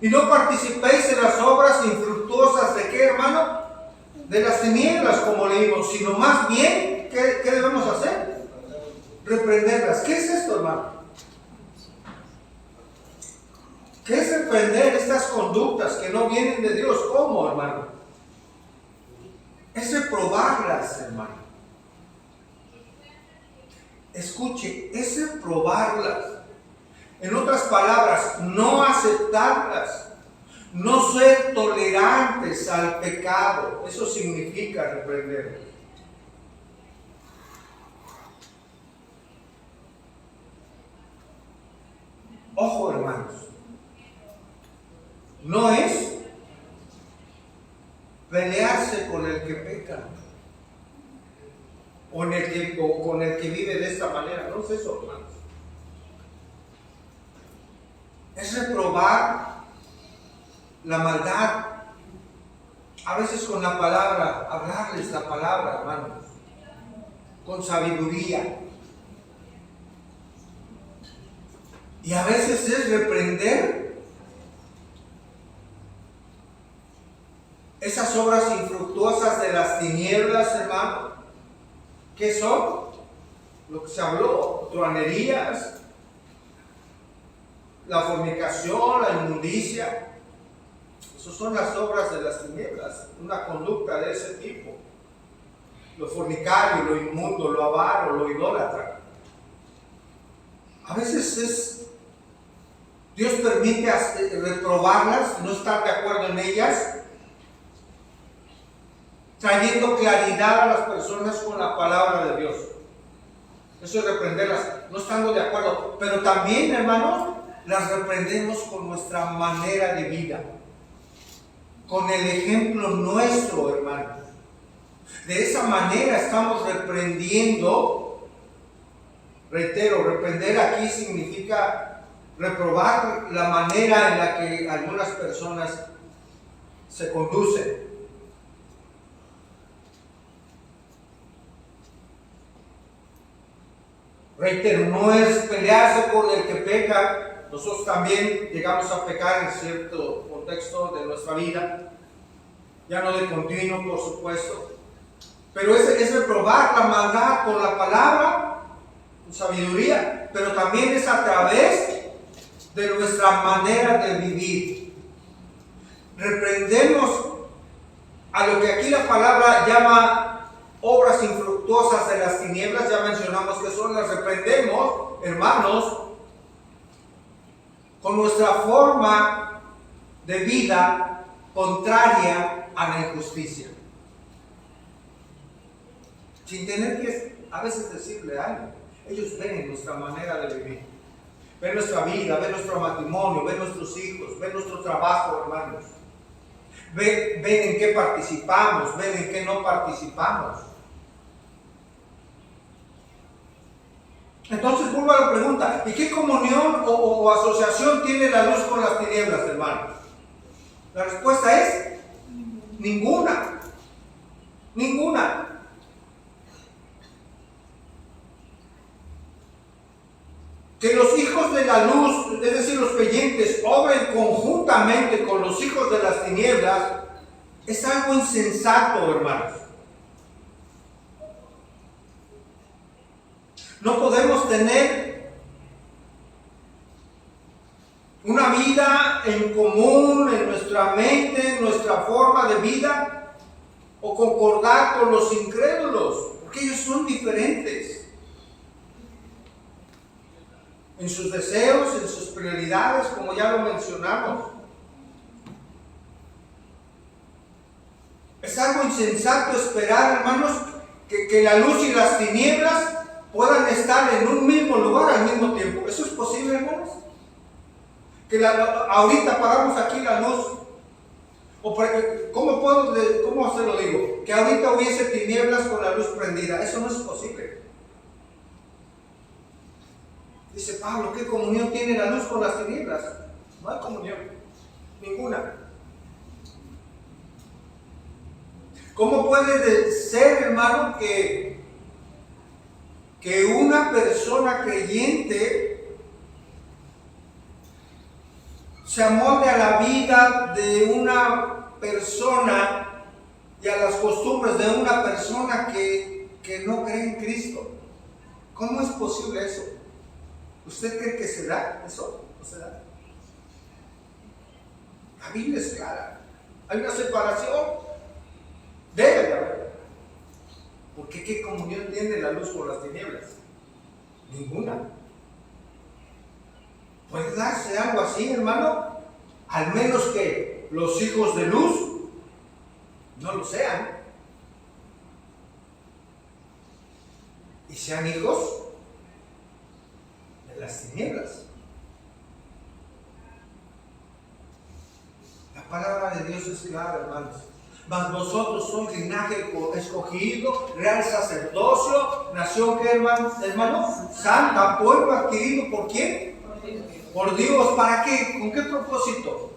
Y no participéis en las obras infructuosas de ¿qué, hermano? De las tinieblas, como leímos, sino más bien, ¿qué debemos hacer? Reprenderlas. ¿Qué es esto, hermano? ¿Qué es reprender estas conductas que no vienen de Dios? ¿Cómo, hermano? Es reprobarlas, hermano. Escuche, es reprobarlas. En otras palabras, no aceptarlas. No ser tolerantes al pecado. Eso significa reprender. Ojo, hermanos. No es pelearse con el que peca o con el que vive de esta manera. No es eso, hermanos. Es reprobar la maldad, a veces con la palabra, hablarles la palabra, hermanos, con sabiduría. Y a veces es reprender esas obras infructuosas de las tinieblas, hermano. ¿Qué son? Lo que se habló, truanerías, la fornicación, la inmundicia. Esas son las obras de las tinieblas, una conducta de ese tipo. Lo fornicario, lo inmundo, lo avaro, lo idólatra. A veces Dios permite reprobarlas, no estar de acuerdo en ellas, trayendo claridad a las personas con la palabra de Dios. Eso es reprenderlas, no estando de acuerdo. Pero también, hermanos, las reprendemos con nuestra manera de vida, con el ejemplo nuestro, hermanos. De esa manera estamos reprendiendo. Reitero, reprender aquí significa reprobar la manera en la que algunas personas se conducen. Reitero, no es pelearse con el que peca. Nosotros también llegamos a pecar en cierto contexto de nuestra vida, ya no de continuo, por supuesto, pero es reprobar la maldad con la palabra, con sabiduría, pero también es a través de nuestra manera de vivir. Reprendemos a lo que aquí la palabra llama obras infructuosas de las tinieblas. Ya mencionamos que son, las reprendemos, hermanos, con nuestra forma de vida contraria a la injusticia, sin tener que a veces decirle algo. Ellos ven nuestra manera de vivir, ven nuestra vida, ven nuestro matrimonio, ven nuestros hijos, ven nuestro trabajo, hermanos, ven en qué participamos, ven en qué no participamos. Entonces vuelvo a la pregunta: ¿y qué comunión o asociación tiene la luz con las tinieblas, hermanos? La respuesta es ninguna. Ninguna. Que los hijos de la luz, es decir, los creyentes, obren conjuntamente con los hijos de las tinieblas, es algo insensato, hermanos. No podemos tener una vida en común en nuestra mente, en nuestra forma de vida, o concordar con los incrédulos, porque ellos son diferentes. en sus deseos, en sus prioridades, como ya lo mencionamos. Es algo insensato esperar, hermanos, que la luz y las tinieblas puedan estar en un mismo lugar al mismo tiempo. ¿Eso es posible, hermanos? Que ahorita apagamos aquí la luz. ¿Cómo se lo digo? Que ahorita hubiese tinieblas con la luz prendida. Eso no es posible. Dice Pablo, ¿qué comunión tiene la luz con las tinieblas? No hay comunión, ninguna. ¿Cómo puede ser, hermano, que una persona creyente se amolde a la vida de una persona y a las costumbres de una persona que no cree en Cristo? ¿Cómo es posible eso? ¿Usted cree que se da eso? ¿No se da? La Biblia es clara. Hay una separación. Debe de haber. Porque ¿qué comunión tiene la luz con las tinieblas? Ninguna. ¿Puede darse algo así, hermano? Al menos que los hijos de luz no lo sean. Y sean hijos de las tinieblas. La palabra de Dios es clara, hermanos. Mas vosotros sois linaje escogido, real sacerdocio, nación que, hermano, santa, pueblo adquirido ¿por quién? Por Dios. ¿Para qué? ¿Con qué propósito?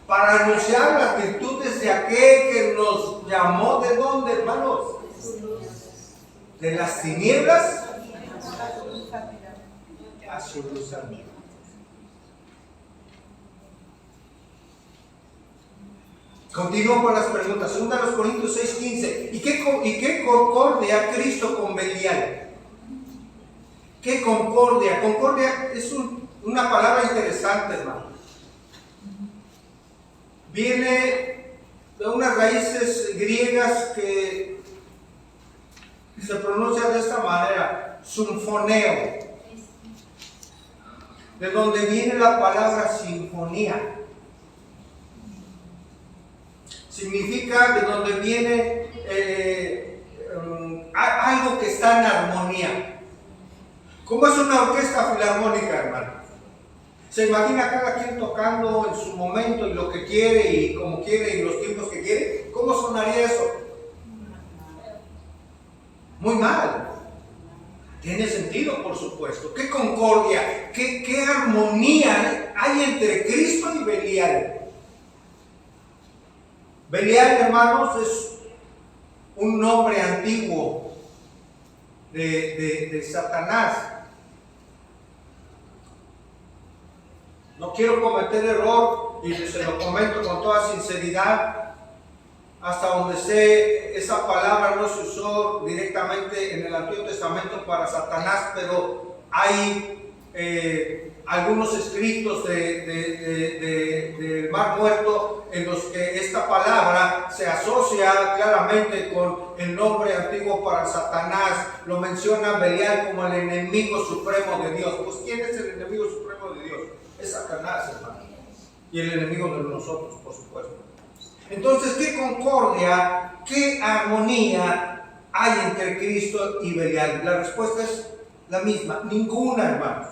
Para anunciar las virtudes de aquel que nos llamó, ¿de dónde, hermanos? De las tinieblas a su luz admirable. Continúo con las preguntas. 2 Corintios 6:15. ¿Y qué concordia Cristo con Belial? ¿Qué concordia? Concordia es una palabra interesante, hermano. Viene de unas raíces griegas que se pronuncia de esta manera, sinfoneo, de donde viene la palabra sinfonía. Significa de donde viene algo que está en armonía. ¿Cómo es una orquesta filarmónica, hermano? Se imagina cada quien tocando en su momento y lo que quiere y como quiere y los tiempos que quiere. ¿Cómo sonaría eso? Muy mal. Tiene sentido, por supuesto. ¿Qué concordia? ¿Qué armonía hay entre Cristo y Belial? Belial, hermanos, es un nombre antiguo de Satanás. No quiero cometer error y se lo comento con toda sinceridad. Hasta donde sé, esa palabra no se usó directamente en el Antiguo Testamento para Satanás, pero hay algunos escritos del Mar Muerto en los que esta palabra se asocia claramente con el nombre antiguo para Satanás. Lo menciona Belial como el enemigo supremo de Dios. Pues ¿quién es el enemigo supremo de Dios? Es Satanás, hermano. Y el enemigo de nosotros, por supuesto. Entonces, ¿qué concordia, qué armonía hay entre Cristo y Belial? La respuesta es la misma, ninguna, hermano.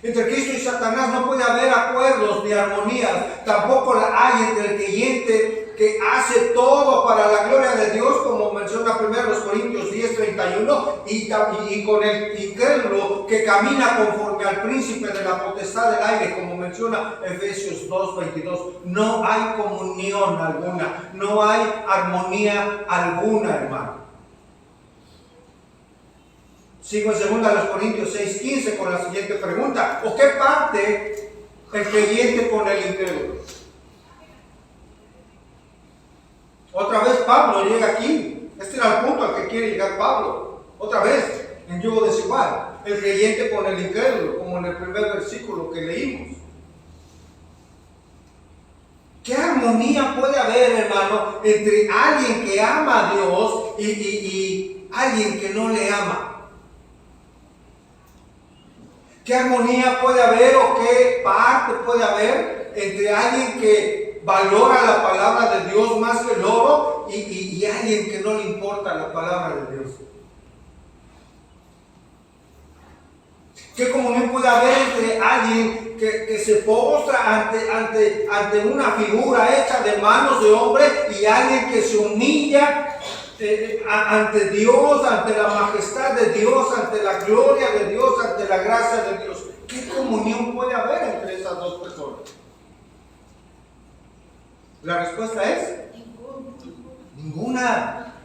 Entre Cristo y Satanás no puede haber acuerdos ni armonías, tampoco la hay entre el creyente que hace todo para la gloria de Dios, como menciona 1 Corintios 10:31, y con el incrédulo que camina conforme al príncipe de la potestad del aire, como menciona Efesios 2:22. No hay comunión alguna, no hay armonía alguna, hermano. Sigo en 2 Corintios 6:15 con la siguiente pregunta. ¿O qué parte el creyente con el incrédulo? Otra vez Pablo llega aquí. Este era el punto al que quiere llegar Pablo. Otra vez, en yugo desigual. El creyente con el incrédulo, como en el primer versículo que leímos. ¿Qué armonía puede haber, hermano, entre alguien que ama a Dios y alguien que no le ama? ¿Qué armonía puede haber o qué parte puede haber entre alguien que valora la palabra de Dios más que el oro y alguien que no le importa la palabra de Dios? ¿Qué comunión puede haber entre alguien que se postra ante una figura hecha de manos de hombre y alguien que se humilla ante Dios, ante la majestad de Dios, ante la gloria de Dios, ante la gracia de Dios? ¿Qué comunión puede haber entre esas dos personas? La respuesta es ninguna.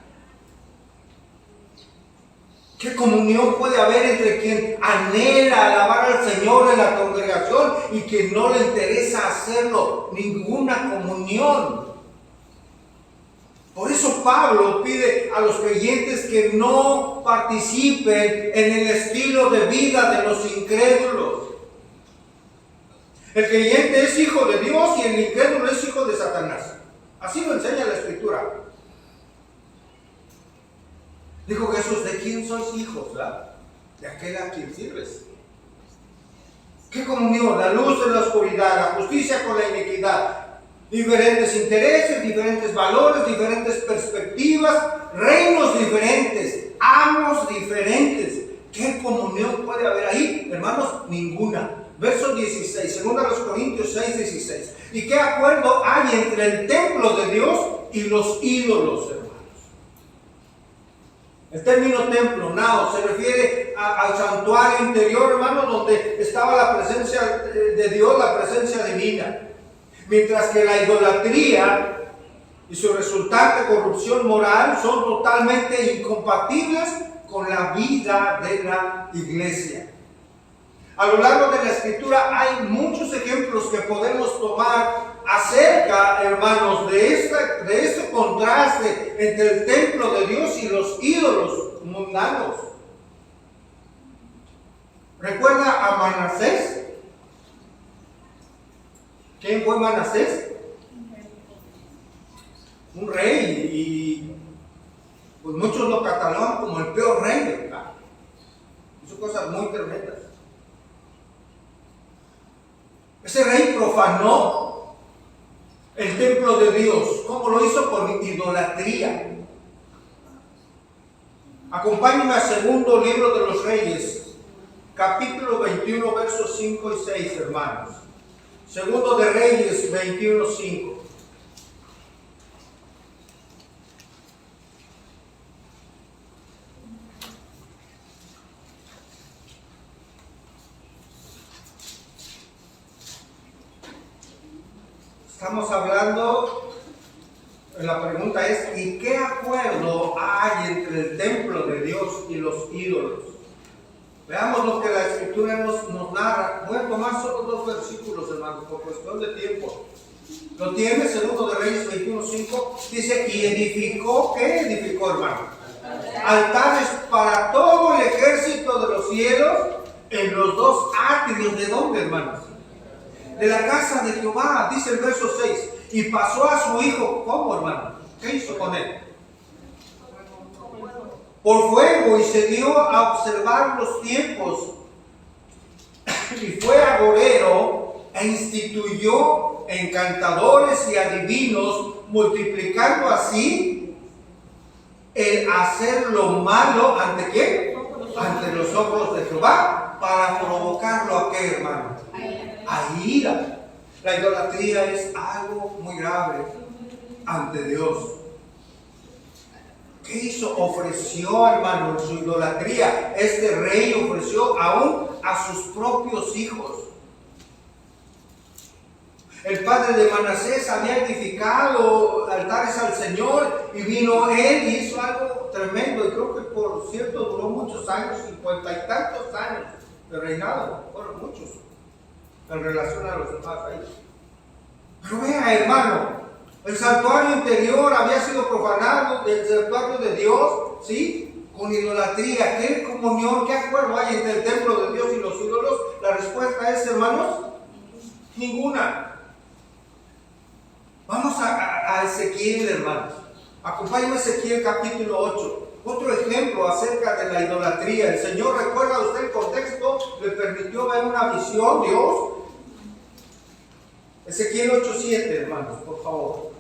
¿Qué comunión puede haber entre quien anhela alabar al Señor en la congregación y quien no le interesa hacerlo? Ninguna comunión. Por eso Pablo pide a los creyentes que no participen en el estilo de vida de los incrédulos. El creyente es hijo de Dios y el incrédulo es hijo de Satanás. Así lo enseña la Escritura. Dijo Jesús: ¿de quién sois hijos? ¿Verdad? De aquel a quien sirves. ¿Qué comunión? La luz en la oscuridad, la justicia con la iniquidad. Diferentes intereses, diferentes valores, diferentes perspectivas, reinos diferentes, amos diferentes. ¿Qué comunión puede haber ahí? Hermanos, ninguna. Verso 16, 2 Corintios 6, 16. ¿Y qué acuerdo hay entre el templo de Dios y los ídolos, hermanos? El término templo, naos, se refiere al santuario interior, hermanos, donde estaba la presencia de Dios, la presencia divina. Mientras que la idolatría y su resultante corrupción moral son totalmente incompatibles con la vida de la iglesia. A lo largo de la Escritura hay muchos ejemplos que podemos tomar acerca, hermanos, de este contraste entre el templo de Dios y los ídolos mundanos. ¿Recuerda a Manasés? ¿Quién fue Manasés? Un rey, y pues muchos lo catalogan como el peor rey, ¿verdad? Hizo cosas muy tremendas. Ese rey profanó el templo de Dios. ¿Cómo lo hizo? Con idolatría. Acompáñenme al segundo libro de los Reyes, capítulo 21, versos 5 y 6, hermanos. Segundo de Reyes 21, 5. Estamos hablando, la pregunta es: ¿y qué acuerdo hay entre el templo de Dios y los ídolos? Veamos lo que la Escritura nos narra. Voy a tomar solo 2 versículos, hermanos, por cuestión de tiempo. Lo tiene, segundo de Reyes 21:5. Dice: y edificó, ¿qué edificó, hermano? Altares para todo el ejército de los cielos en los 2 atrios. ¿De dónde, hermanos? De la casa de Jehová, dice el verso 6. Y pasó a su hijo, ¿cómo, hermano? ¿Qué hizo con él? Por fuego, y se dio a observar los tiempos. Y fue agorero e instituyó encantadores y adivinos, multiplicando así el hacer lo malo, ¿ante quién? Ante los ojos de Jehová, para provocarlo a qué, hermano? A ira. La idolatría es algo muy grave ante Dios. ¿Qué hizo? Ofreció, hermano, en su idolatría. Este rey ofreció aún a sus propios hijos. El padre de Manasés había edificado altares al Señor y vino él y hizo algo tremendo. Y creo que, por cierto, duró muchos años, 50 y tantos años de reinado. Fueron muchos en relación a los demás reyes. Pero vea, hermano, el santuario interior había sido profanado, del santuario de Dios, ¿sí? Con idolatría. ¿Qué comunión, qué acuerdo hay entre el templo de Dios y los ídolos? La respuesta es, hermanos, ninguna. Vamos a Ezequiel, hermanos. Acompáñenme a Ezequiel capítulo 8. Otro ejemplo acerca de la idolatría. El Señor, recuerda usted el contexto, le permitió ver una visión, Dios. Ezequiel 8:7, hermanos, por favor.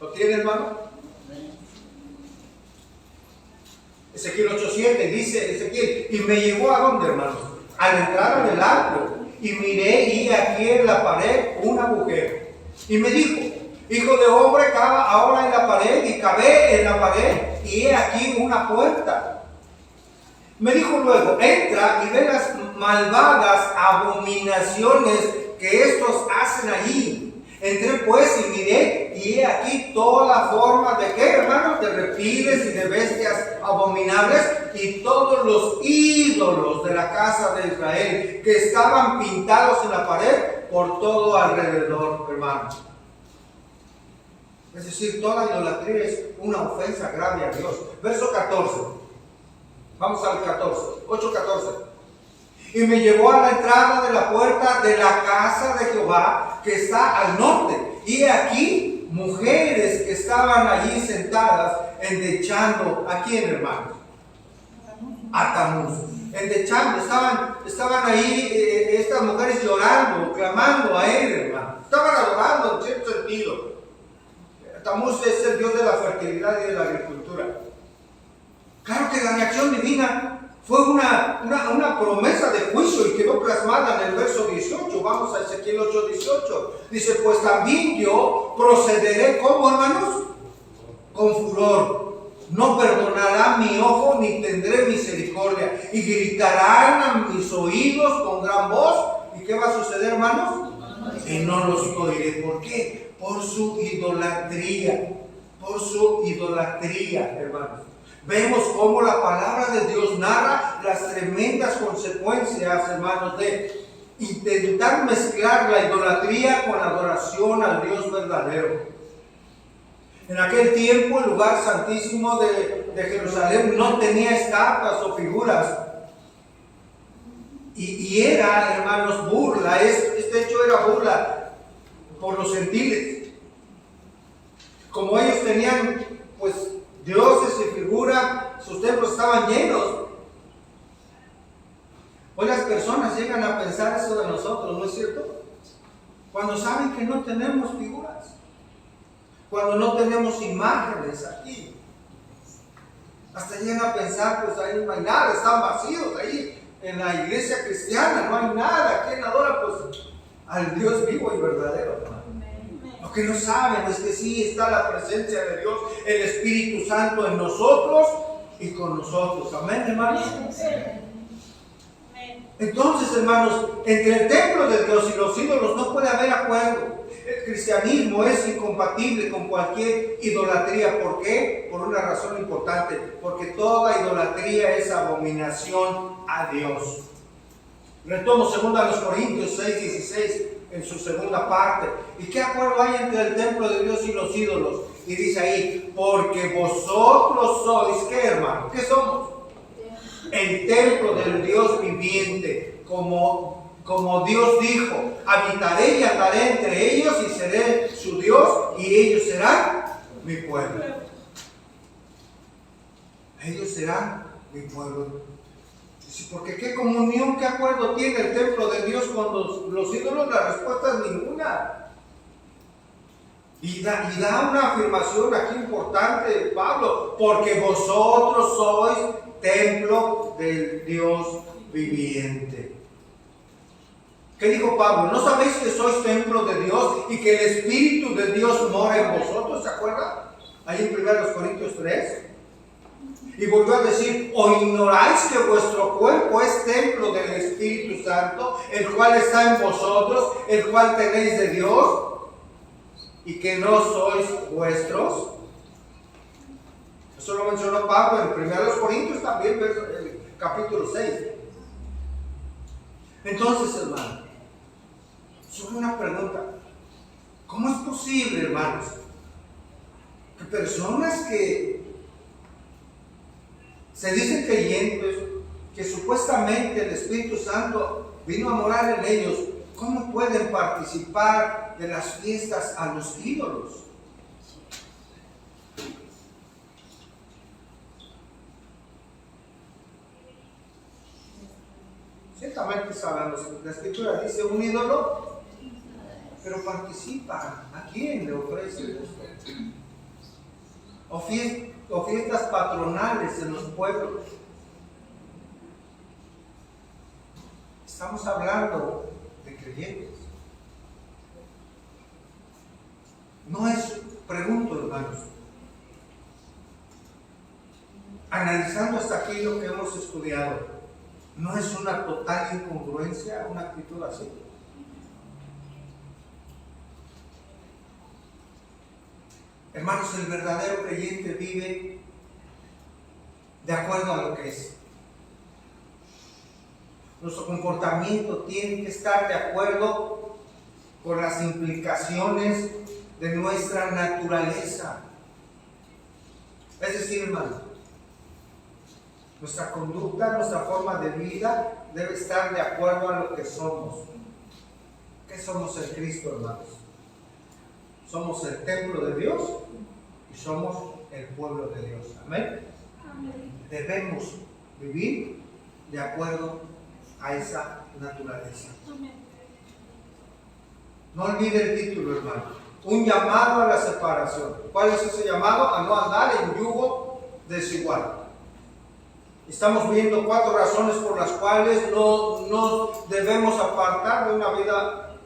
¿Lo tiene, hermano? Ezequiel 8:7 dice Ezequiel, y me llegó a dónde, hermanos, a la entrada del atrio, y miré y aquí en la pared un agujero, y me dijo, hijo de hombre, cava ahora en la pared, y cavé en la pared, y he aquí una puerta. Me dijo luego, entra y ve las malvadas abominaciones que estos hacen allí. Entré pues y miré, y he aquí toda forma de ¿qué, hermanos? De reptiles y de bestias abominables, y todos los ídolos de la casa de Israel que estaban pintados en la pared por todo alrededor, hermanos. Es decir, toda idolatría es una ofensa grave a Dios. Verso 14. Vamos al 14. 8:14. Y me llevó a la entrada de la puerta de la casa de Jehová, que está al norte. Y aquí, mujeres que estaban allí sentadas, endechando. ¿A quién, hermanos? A Tamuz. Endechando. Estaban ahí estas mujeres llorando, clamando a él, hermano. Estaban adorando en cierto sentido. Tamuz es el dios de la fertilidad y de la agricultura. Claro que la reacción divina fue una promesa de juicio y quedó plasmada en el verso 18. Vamos a Ezequiel 8:18. Dice, pues también yo procederé, ¿cómo, hermanos? Con furor. No perdonará mi ojo ni tendré misericordia. Y gritarán a mis oídos con gran voz. ¿Y qué va a suceder, hermanos? Y no los oiré. ¿Por qué? Por su idolatría. Por su idolatría, hermanos. Vemos cómo la palabra de Dios narra las tremendas consecuencias, hermanos, de intentar mezclar la idolatría con la adoración al Dios verdadero. En aquel tiempo el lugar santísimo de Jerusalén no tenía estatuas o figuras. Y era, hermanos, burla. Este hecho era burla por los gentiles. Como ellos tenían, pues, dioses y figuras, sus templos estaban llenos. Hoy las personas llegan a pensar eso de nosotros, ¿no es cierto? Cuando saben que no tenemos figuras, cuando no tenemos imágenes aquí, hasta llegan a pensar, pues ahí no hay nada, están vacíos ahí en la iglesia cristiana, no hay nada. ¿Quién adora? Pues al Dios vivo y verdadero, hermano. Lo que no saben es que sí está la presencia de Dios, el Espíritu Santo en nosotros y con nosotros. Amén, hermanos. Entonces, hermanos, entre el templo de Dios y los ídolos no puede haber acuerdo. El cristianismo es incompatible con cualquier idolatría. ¿Por qué? Por una razón importante. Porque toda idolatría es abominación a Dios. Retomo 2 Corintios 6:16 en su segunda parte. ¿Y qué acuerdo hay entre el templo de Dios y los ídolos? Y dice ahí, porque vosotros sois, ¿qué, hermano? ¿Qué somos? El templo del Dios viviente, como Dios dijo, habitaré y andaré entre ellos y seré su Dios y ellos serán mi pueblo. Ellos serán mi pueblo. Porque qué comunión, qué acuerdo tiene el templo de Dios con los ídolos. La respuesta es ninguna. Y da una afirmación aquí importante Pablo, porque vosotros sois templo del Dios viviente. ¿Qué dijo Pablo? ¿No sabéis que sois templo de Dios y que el Espíritu de Dios mora en vosotros? ¿Se acuerdan? Ahí en 1 Corintios 3. Y volvió a decir, ¿o ignoráis que vuestro cuerpo es templo del Espíritu Santo, el cual está en vosotros, el cual tenéis de Dios, y que no sois vuestros? Eso lo mencionó Pablo en 1 Corintios también, capítulo 6. Entonces, hermano, solo una pregunta. ¿Cómo es posible, hermanos, que personas que se dicen creyentes, que supuestamente el Espíritu Santo vino a morar en ellos, ¿cómo pueden participar de las fiestas a los ídolos? Ciertamente saben, la Escritura dice un ídolo, pero participa. ¿A quién le ofrece esto? O fiestas patronales en los pueblos. Estamos hablando de creyentes. No es, pregunto hermanos, analizando hasta aquí lo que hemos estudiado, ¿no es una total incongruencia una actitud así? Hermanos, el verdadero creyente vive de acuerdo a lo que es. Nuestro comportamiento tiene que estar de acuerdo con las implicaciones de nuestra naturaleza. Es decir, hermano, nuestra conducta, nuestra forma de vida debe estar de acuerdo a lo que somos. ¿Qué somos en Cristo, hermanos? Somos el templo de Dios y somos el pueblo de Dios. Amén. Debemos vivir de acuerdo a esa naturaleza. No olvide el título, hermano. Un llamado a la separación. ¿Cuál es ese llamado? A no andar en yugo desigual. Estamos viendo 4 razones por las cuales no nos debemos apartar de una vida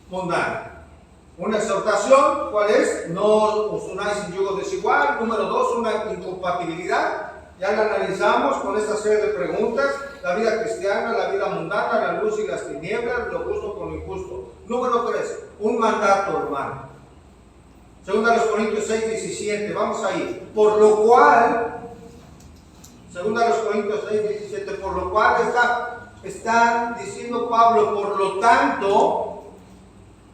mundana. Una exhortación, ¿cuál es? No os unáis en yugo desigual. Número 2, una incompatibilidad. Ya la analizamos con esta serie de preguntas. La vida cristiana, la vida mundana, la luz y las tinieblas, lo justo con lo injusto. Número 3, un mandato, hermano. Segunda los Corintios 6, 17. Vamos ahí. Por lo cual, segunda los Corintios 6, 17. Por lo cual está diciendo Pablo, por lo tanto,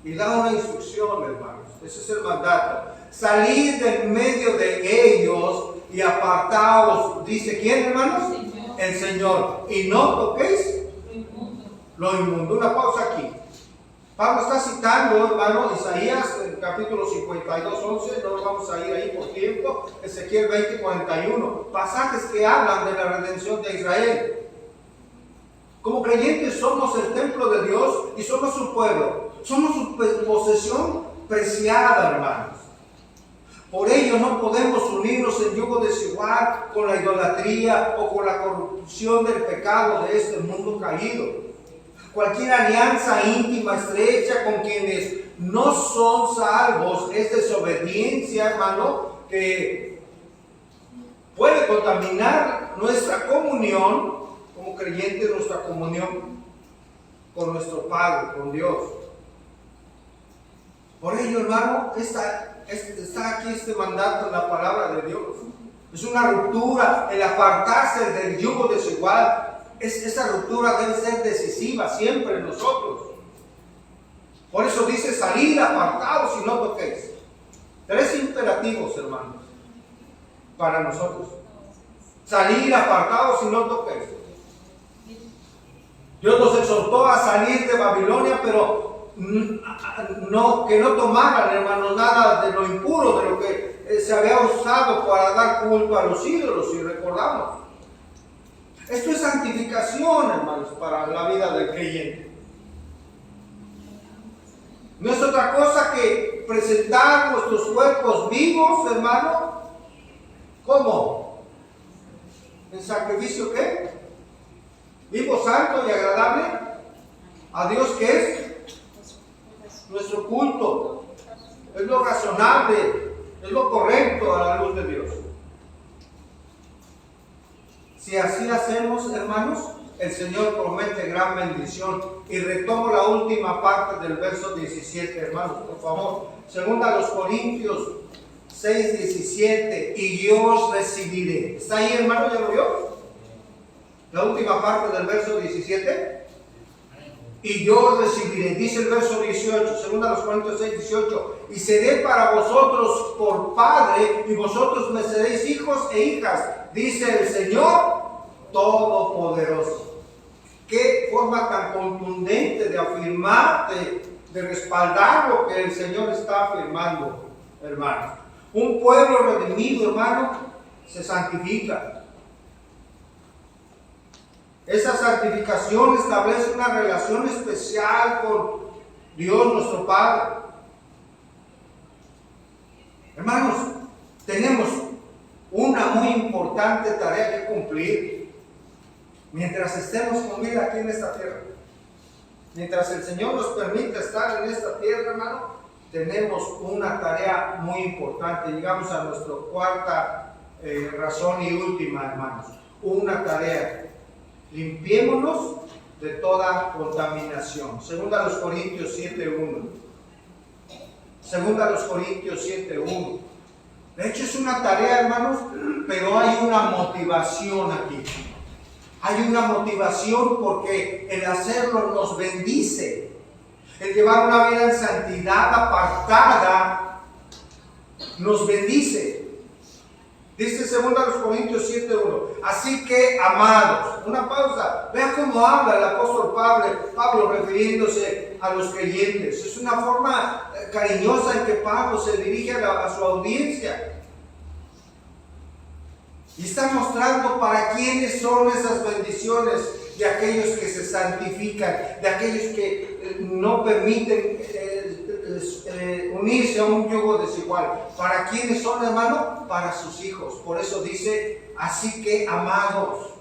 y da una instrucción, hermanos. Ese es el mandato. Salid de en medio de ellos y apartaos. Dice, ¿quién, hermanos? El Señor. Y no toquéis lo inmundo. Una pausa aquí. Pablo está citando, hermano, Isaías, en capítulo 52, 11. No vamos a ir ahí por tiempo. Ezequiel 20, 41. Pasajes que hablan de la redención de Israel. Como creyentes somos el templo de Dios y somos su pueblo. Somos su posesión preciada, hermanos. Por ello no podemos unirnos en yugo desigual con la idolatría o con la corrupción del pecado de este mundo caído. Cualquier alianza íntima, estrecha con quienes no son salvos es desobediencia, hermano, que puede contaminar nuestra comunión como creyentes, nuestra comunión con nuestro Padre, con Dios. Por ello, hermano, está aquí este mandato en la palabra de Dios. Es una ruptura, el apartarse del yugo desigual. Esa ruptura debe ser decisiva siempre en nosotros. Por eso dice, salid, apartados y no toquéis. 3 imperativos, hermanos, para nosotros. Salir, apartados y no toquéis. Dios nos exhortó a salir de Babilonia, pero que no tomaran, hermanos, nada de lo impuro, de lo que se había usado para dar culto a los ídolos, si recordamos. Esto es santificación, hermanos, para la vida del creyente. No es otra cosa que presentar nuestros cuerpos vivos, hermano. ¿Cómo? ¿En sacrificio qué? Vivo, santo y agradable a Dios, que es nuestro culto. Es lo razonable, es lo correcto a la luz de Dios. Si así hacemos, hermanos, el Señor promete gran bendición. Y retomo la última parte del verso 17, hermanos, por favor. Segunda a los Corintios 6, 17. Y yo os recibiré. ¿Está ahí, hermano? ¿Ya lo vio? La última parte del verso 17. Y yo os recibiré. Dice el verso 18. Segunda a los Corintios 6, 18. Y seré para vosotros por Padre, y vosotros me seréis hijos e hijas, dice el Señor Todopoderoso. Qué forma tan tan contundente de afirmar, de respaldar lo que el Señor está afirmando, hermanos. Un pueblo redimido, hermano, se santifica. Esa santificación establece una relación especial con Dios nuestro Padre. Hermanos, tenemos una muy importante tarea que cumplir mientras estemos con vida aquí en esta tierra. Mientras el Señor nos permite estar en esta tierra, hermano, tenemos una tarea muy importante. Llegamos a nuestra cuarta razón y última, hermanos. Una tarea. Limpiémonos de toda contaminación. Segunda a los Corintios 7:1. Segunda a los Corintios 7:1. De hecho es una tarea, hermanos, pero hay una motivación aquí. Hay una motivación porque el hacerlo nos bendice. El llevar una vida en santidad apartada nos bendice. Dice 2 Corintios 7:1. Así que, amados, una pausa. Vean cómo habla el apóstol Pablo refiriéndose a los creyentes. Es una forma cariñosa en que Pablo se dirige a su audiencia. Y está mostrando para quiénes son esas bendiciones de aquellos que se santifican, de aquellos que no permiten unirse a un yugo desigual. ¿Para quiénes son, hermano? Para sus hijos. Por eso dice, así que, amados.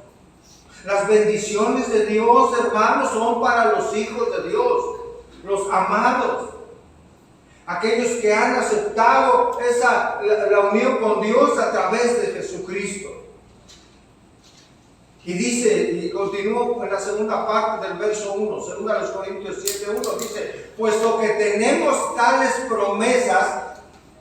Las bendiciones de Dios, hermanos, son para los hijos de Dios, los amados. Aquellos que han aceptado la unión con Dios a través de Jesucristo. Y dice, y continúo en la segunda parte del verso 1, 2 Corintios 7:1, dice, puesto que tenemos tales promesas.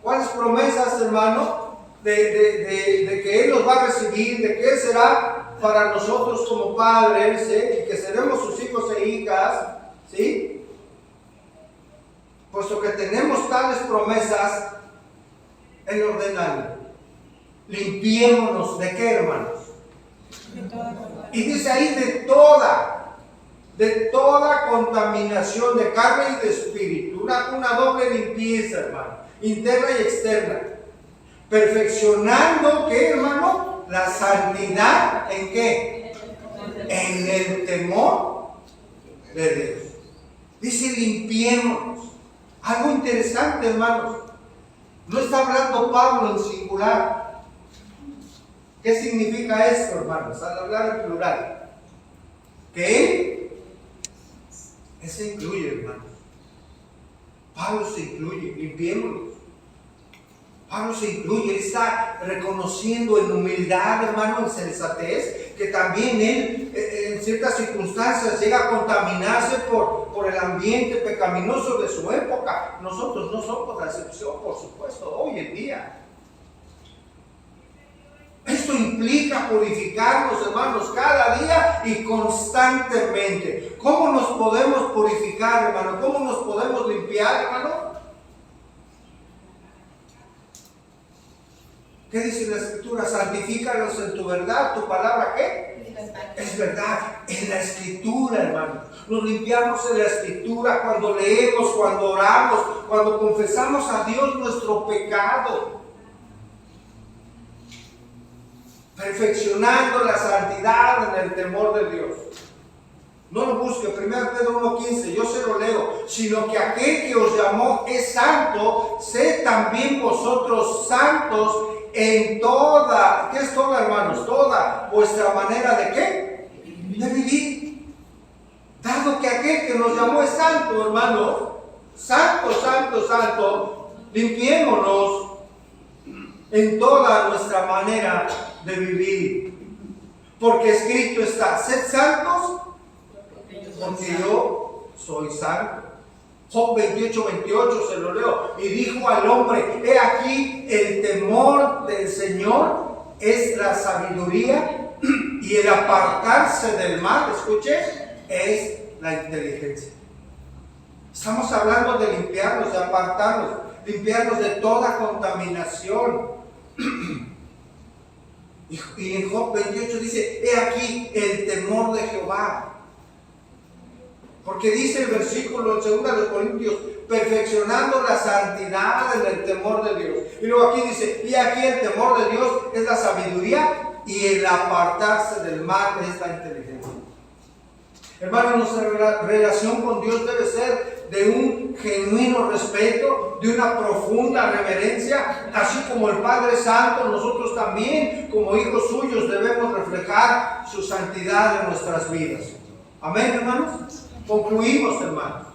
¿Cuáles promesas, hermano? De que Él nos va a recibir, de que Él será para nosotros como padres, ¿sí? Y que seremos sus hijos e hijas, ¿sí? Puesto que tenemos tales promesas, Él ordena, limpiémonos ¿de qué, hermanos? Y dice ahí de toda contaminación de carne y de espíritu, una doble limpieza, hermano, interna y externa, perfeccionando, ¿qué, hermano? La santidad, ¿en qué? En el temor de Dios. Dice limpiémonos. Algo interesante, hermanos. No está hablando Pablo en singular. ¿Qué significa esto, hermanos? Al hablar en plural. Que Él se incluye, hermanos. Pablo se incluye, limpiémonos. Pablo se incluye, él está reconociendo en humildad, hermano, en sensatez, que también él en ciertas circunstancias llega a contaminarse por el ambiente pecaminoso de su época. Nosotros no somos la excepción, por supuesto, hoy en día. Esto implica purificarnos, hermanos, cada día y constantemente. ¿Cómo nos podemos purificar, hermano? ¿Cómo nos podemos limpiar, hermano? ¿Qué dice la Escritura? Santifícalos en tu verdad. ¿Tu palabra qué? Es verdad. En la Escritura, hermano. Nos limpiamos en la Escritura cuando leemos, cuando oramos, cuando confesamos a Dios nuestro pecado. Perfeccionando la santidad en el temor de Dios. No lo busque, 1 Pedro 1:15, yo se lo leo. Sino que aquel que os llamó es santo, sed también vosotros santos en toda, ¿qué es toda, hermanos? Toda vuestra manera de ¿qué? De vivir. Dado que aquel que nos llamó es santo, hermanos, santo, santo, santo, limpiémonos en toda nuestra manera de vivir. Porque escrito está, sed santos, porque yo soy santo. Job 28:28 se lo leo. Y dijo al hombre, he aquí el temor del Señor es la sabiduría y el apartarse del mal, escuche, es la inteligencia. Estamos hablando de limpiarnos, de apartarnos, limpiarnos de toda contaminación. Y en Job 28 dice, he aquí el temor de Jehová. Porque dice el versículo en 2 de Corintios, perfeccionando la santidad en el temor de Dios. Y luego aquí dice, y aquí el temor de Dios es la sabiduría y el apartarse del mal es la inteligencia. Hermano, nuestra relación con Dios debe ser de un genuino respeto, de una profunda reverencia, así como el Padre Santo, nosotros también, como hijos suyos, debemos reflejar su santidad en nuestras vidas. Amén, hermanos. Concluimos, hermanos.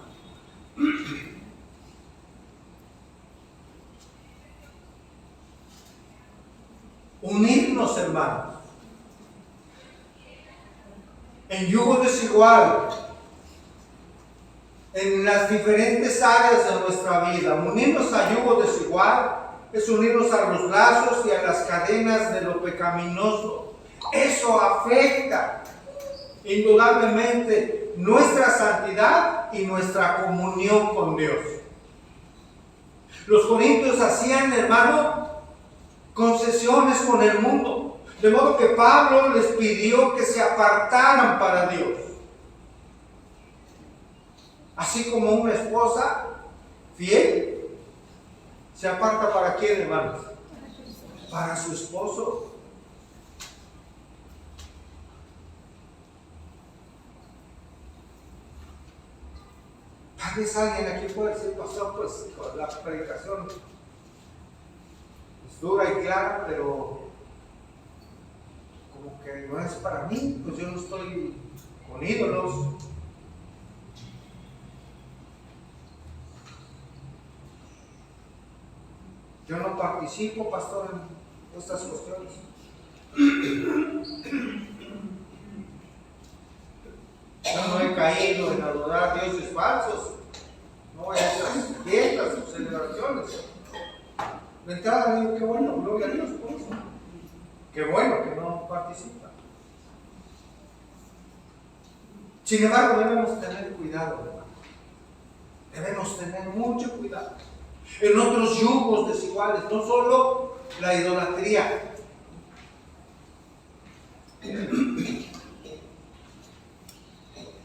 Unirnos, hermanos, en yugo desigual, en las diferentes áreas de nuestra vida. Unirnos a yugo desigual es unirnos a los lazos y a las cadenas de lo pecaminoso. Eso afecta indudablemente nuestra santidad y nuestra comunión con Dios. Los corintios hacían, hermano, concesiones con el mundo, de modo que Pablo les pidió que se apartaran para Dios. Así como una esposa fiel se aparta ¿para quién, hermanos? Para su esposo. Tal vez alguien aquí puede decir, pastor, pues la predicación es dura y clara, pero como que no es para mí, pues yo no estoy con ídolos. Yo no participo, pastor, en estas cuestiones. Yo no he caído en adorar a dioses falsos. No voy a esas fiestas o celebraciones. De entrada digo, qué bueno, gloria a Dios por eso. Qué bueno que no participa. Sin embargo, debemos tener cuidado, hermano. Debemos tener mucho cuidado. En otros yugos desiguales, no solo la idolatría.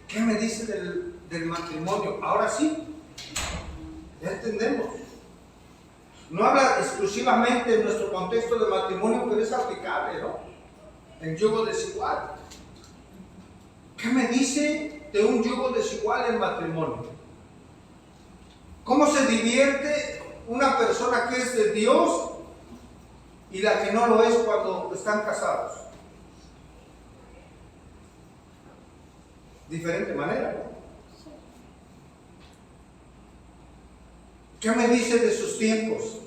¿Qué me dice del matrimonio? Ahora sí, ya entendemos. No habla exclusivamente en nuestro contexto de matrimonio, pero es aplicable, ¿no? En yugo desigual. ¿Qué me dice de un yugo desigual en matrimonio? ¿Cómo se divierte una persona que es de Dios y la que no lo es cuando están casados? Diferente manera, ¿no? ¿Qué me dice de sus tiempos?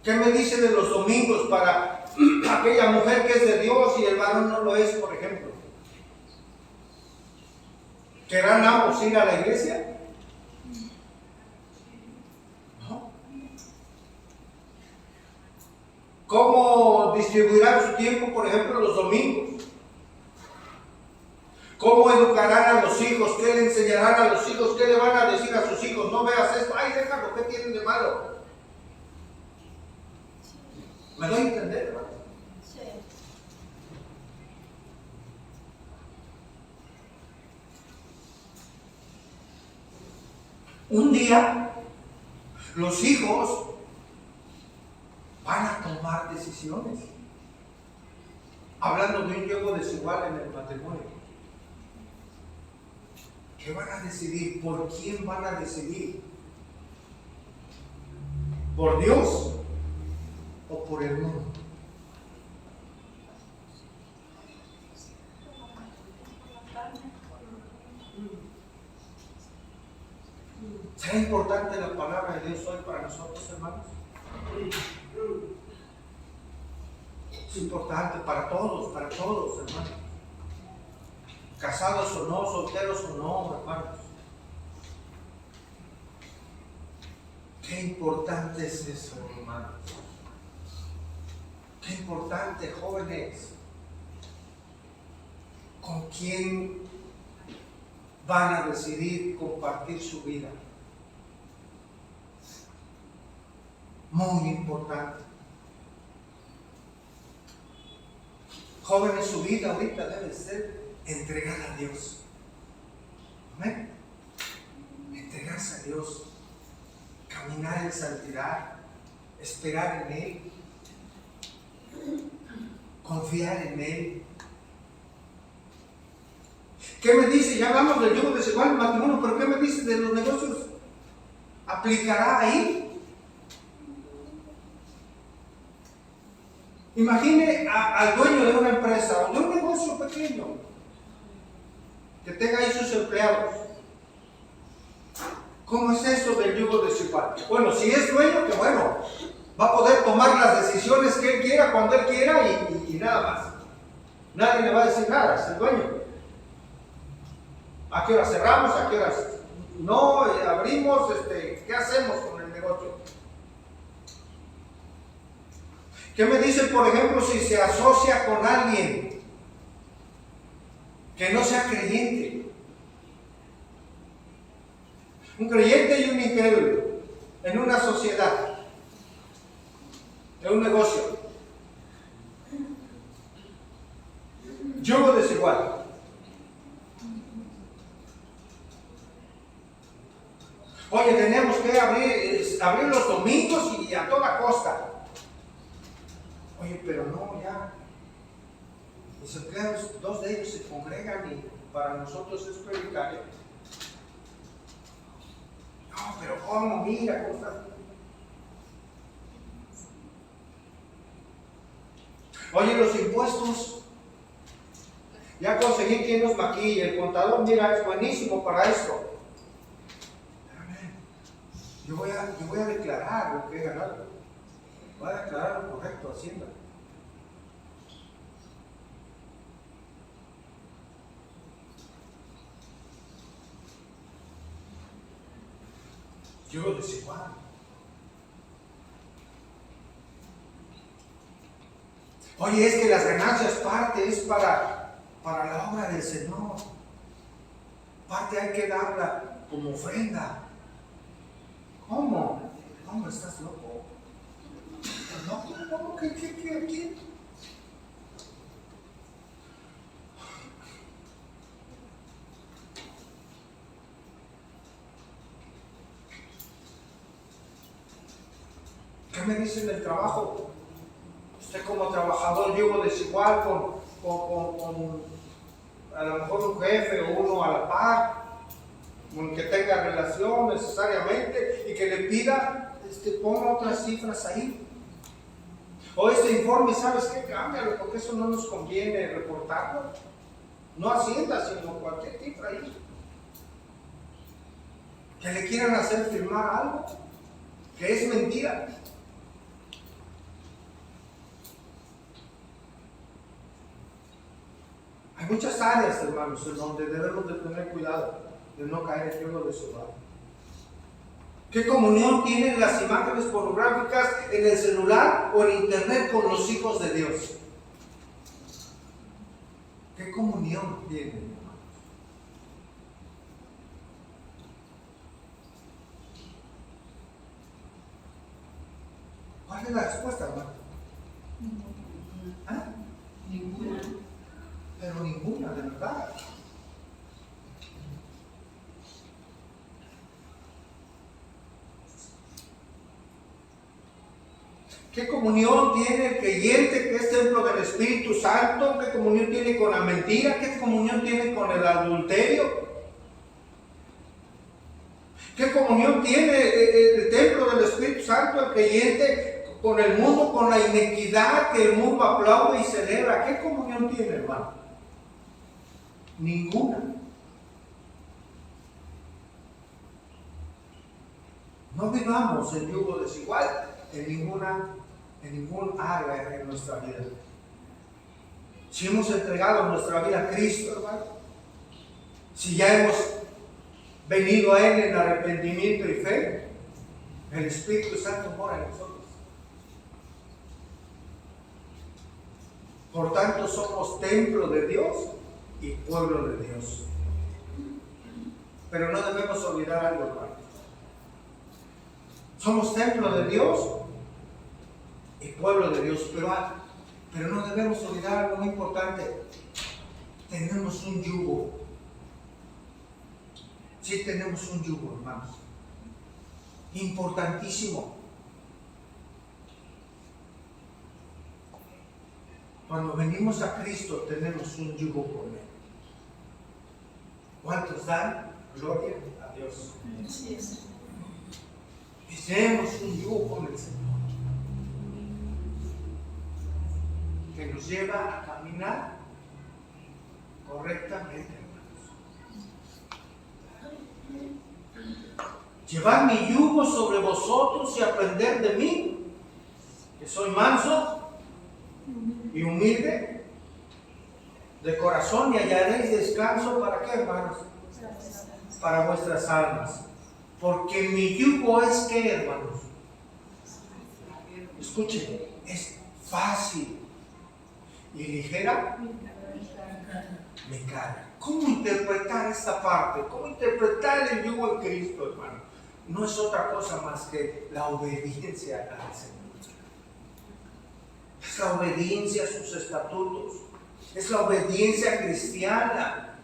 ¿Qué me dice de los domingos para aquella mujer que es de Dios y el varón no lo es, por ejemplo? ¿Querrán ambos ir a la iglesia? No. ¿Cómo distribuirán su tiempo, por ejemplo, los domingos? ¿Cómo educarán a los hijos? ¿Qué le enseñarán a los hijos? ¿Qué le van a decir a sus hijos? No veas esto, ay, déjalo, ¿qué tienen de malo? ¿Me doy a entender, hermano? Sí. Un día, los hijos van a tomar decisiones. Hablando de un yugo desigual en el matrimonio. ¿Qué van a decidir? ¿Por quién van a decidir? ¿Por Dios o por el mundo? ¿Será importante la palabra de Dios hoy para nosotros, hermanos? Es importante para todos, hermanos. Casados o no, solteros o no, hermanos. Qué importante es eso, hermanos. Qué importante, jóvenes. ¿Con quién van a decidir compartir su vida? Muy importante. Jóvenes, su vida ahorita debe ser entregada a Dios. Amén. Entregarse a Dios, caminar en santidad, esperar en Él, confiar en Él. ¿Qué me dice? Ya hablamos del yugo desigual del matrimonio, pero ¿qué me dice de los negocios? ¿Aplicará ahí? Imagine al dueño de una empresa o de un negocio pequeño que tenga ahí sus empleados. ¿Cómo es eso del yugo desigual? Bueno, si es dueño, que bueno, va a poder tomar las decisiones que él quiera, cuando él quiera y nada más. Nadie le va a decir nada, es el dueño. ¿A qué hora cerramos? ¿A qué horas no abrimos? ¿Qué hacemos con el negocio? ¿Qué me dice, por ejemplo, si se asocia con alguien que no sea creyente? Un creyente y un incrédulo en una sociedad, en un negocio. Yugo desigual. Oye, tenemos que abrir los domingos y a toda costa. Oye, pero no, ya. Los empleados, 2 de ellos se congregan y para nosotros es prioritario. No, pero ¿cómo? Mira, ¿cómo está? Oye, los impuestos. Ya conseguí quien nos maquille. El contador, mira, es buenísimo para esto. Yo voy a declarar lo que he ganado. Voy a declarar lo correcto, Hacienda. Yugo desigual. Oye, es que las ganancias parte es para la obra del Señor. Parte hay que darla como ofrenda. ¿Cómo? ¿Cómo estás loco? ¿Estás loco? ¿Cómo? ¿Qué? ¿Qué me dicen del trabajo? Usted como trabajador, yugo desigual con a lo mejor un jefe o uno a la par, con que tenga relación necesariamente y que le pida, ponga otras cifras ahí. O este informe, ¿sabes qué? Cámbialo, porque eso no nos conviene reportarlo. No Hacienda, sino cualquier cifra ahí. Que le quieran hacer firmar algo que es mentira. Hay muchas áreas, hermanos, en donde debemos de tener cuidado de no caer en yugo desigual. ¿Qué comunión tienen las imágenes pornográficas en el celular o en internet con los hijos de Dios? ¿Qué comunión tienen, hermanos? ¿Cuál es la respuesta, hermano? ¿Ah?
Ninguna.
Pero ninguna, de verdad. ¿Qué comunión tiene el creyente que es templo del Espíritu Santo? ¿Qué comunión tiene con la mentira? ¿Qué comunión tiene con el adulterio? ¿Qué comunión tiene el templo del Espíritu Santo, el creyente, con el mundo, con la inequidad que el mundo aplaude y celebra? ¿Qué comunión tiene, hermano? Ninguna. No vivamos en yugo desigual en ningún área en nuestra vida. Si hemos entregado nuestra vida a Cristo, hermano, si ya hemos venido a Él en arrepentimiento y fe, el Espíritu Santo mora en nosotros. Por tanto, somos templo de Dios y pueblo de Dios. Pero no debemos olvidar algo, hermano. Somos templo de Dios y pueblo de Dios, pero no debemos olvidar algo muy importante. Tenemos un yugo. Sí tenemos un yugo, hermanos. Importantísimo. Cuando venimos a Cristo tenemos un yugo con Él. ¿Cuántos dan gloria a Dios? Y tenemos un yugo con el Señor que nos lleva a caminar correctamente, hermanos. Llevad mi yugo sobre vosotros y aprender de mí, que soy manso y humilde de corazón, y hallaréis descanso. ¿Para qué, hermanos? Para vuestras almas. Porque mi yugo es ¿qué, hermanos? Escuchen, es fácil y ligera mi carga. ¿Cómo interpretar esta parte? ¿Cómo interpretar el yugo en Cristo, hermano? No es otra cosa más que la obediencia al Señor. Es la obediencia a sus estatutos. Es la obediencia cristiana.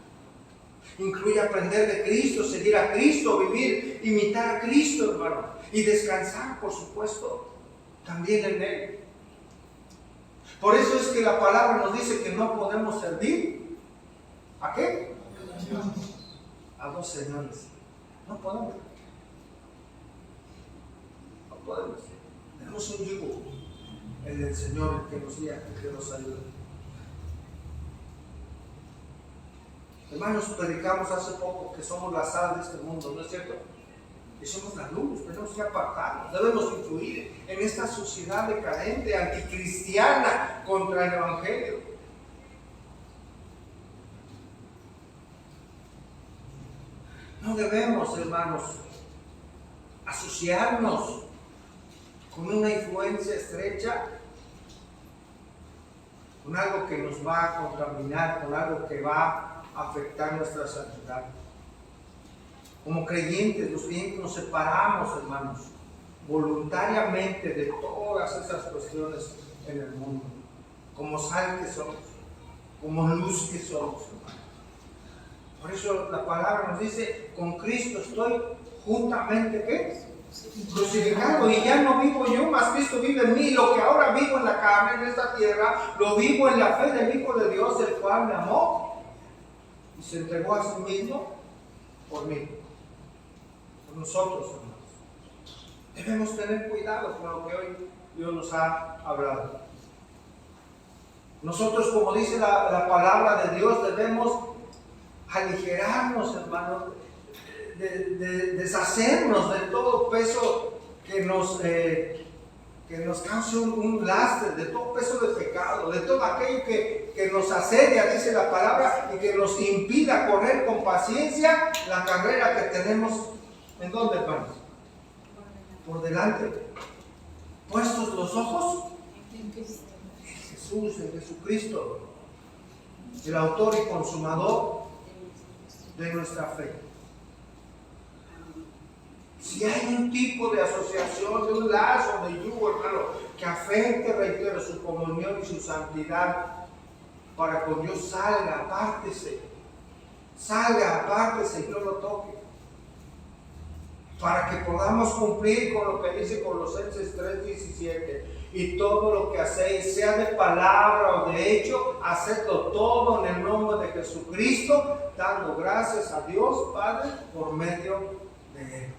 Incluye aprender de Cristo, seguir a Cristo, vivir, imitar a Cristo, hermano. Y descansar, por supuesto, también en Él. Por eso es que la palabra nos dice que no podemos servir. ¿A qué? A dos señores. No podemos. No podemos. Tenemos un yugo, el del Señor, que nos guía, que nos ayuda. Hermanos, predicamos hace poco que somos la sal de este mundo, ¿no es cierto? Que somos la luz, tenemos que apartarnos, debemos influir en esta sociedad decadente, anticristiana, contra el Evangelio. No debemos, hermanos, asociarnos con una influencia estrecha, con algo que nos va a contaminar, con algo que va a afectar nuestra santidad. Como creyentes, los creyentes nos separamos, hermanos, voluntariamente de todas esas cuestiones en el mundo, como sal que somos, como luz que somos, hermanos. Por eso la palabra nos dice: con Cristo estoy juntamente, ¿qué? Crucificado, y ya no vivo yo, mas Cristo vive en mí. Lo que ahora vivo en la carne, en esta tierra, lo vivo en la fe del Hijo de Dios, el cual me amó y se entregó a sí mismo por mí, por nosotros, hermanos. Debemos tener cuidado con lo que hoy Dios nos ha hablado. Nosotros, como dice la palabra de Dios, debemos aligerarnos, hermanos, deshacernos de todo peso que nos cause un lastre, de todo peso de pecado, de todo aquello que nos asedia, dice la palabra, y que nos impida correr con paciencia la carrera que tenemos. ¿En dónde, hermanos? Por delante. Puestos los ojos en Jesús, en Jesucristo, el autor y consumador de nuestra fe. Si hay un tipo de asociación, de un lazo, de yugo, hermano, que afecte, reitero, su comunión y su santidad, para con Dios, salga, apártese y no lo toque, para que podamos cumplir con lo que dice Colosenses 3:17: y todo lo que hacéis, sea de palabra o de hecho, hacedlo todo en el nombre de Jesucristo, dando gracias a Dios Padre por medio de Él.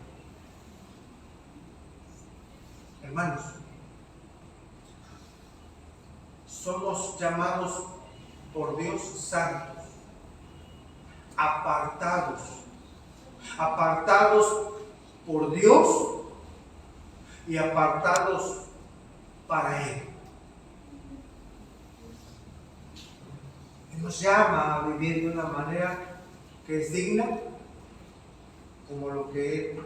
Hermanos, somos llamados por Dios santos, apartados por Dios y apartados para Él. Él nos llama a vivir de una manera que es digna, como lo que Él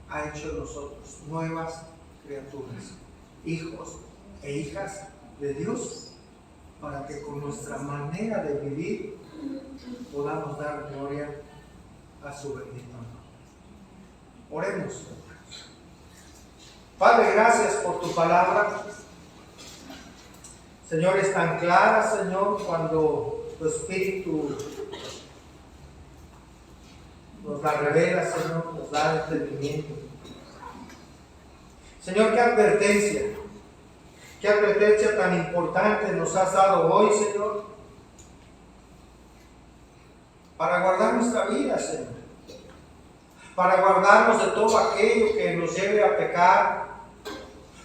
ha hecho de nosotros, nuevas criaturas, hijos e hijas de Dios, para que con nuestra manera de vivir podamos dar gloria a su bendito nombre. Oremos. Padre, gracias por tu palabra. Señor, es tan clara, Señor, cuando tu Espíritu nos la revela, Señor, nos da entendimiento. Señor, qué advertencia tan importante nos has dado hoy, Señor, para guardar nuestra vida, Señor, para guardarnos de todo aquello que nos lleve a pecar,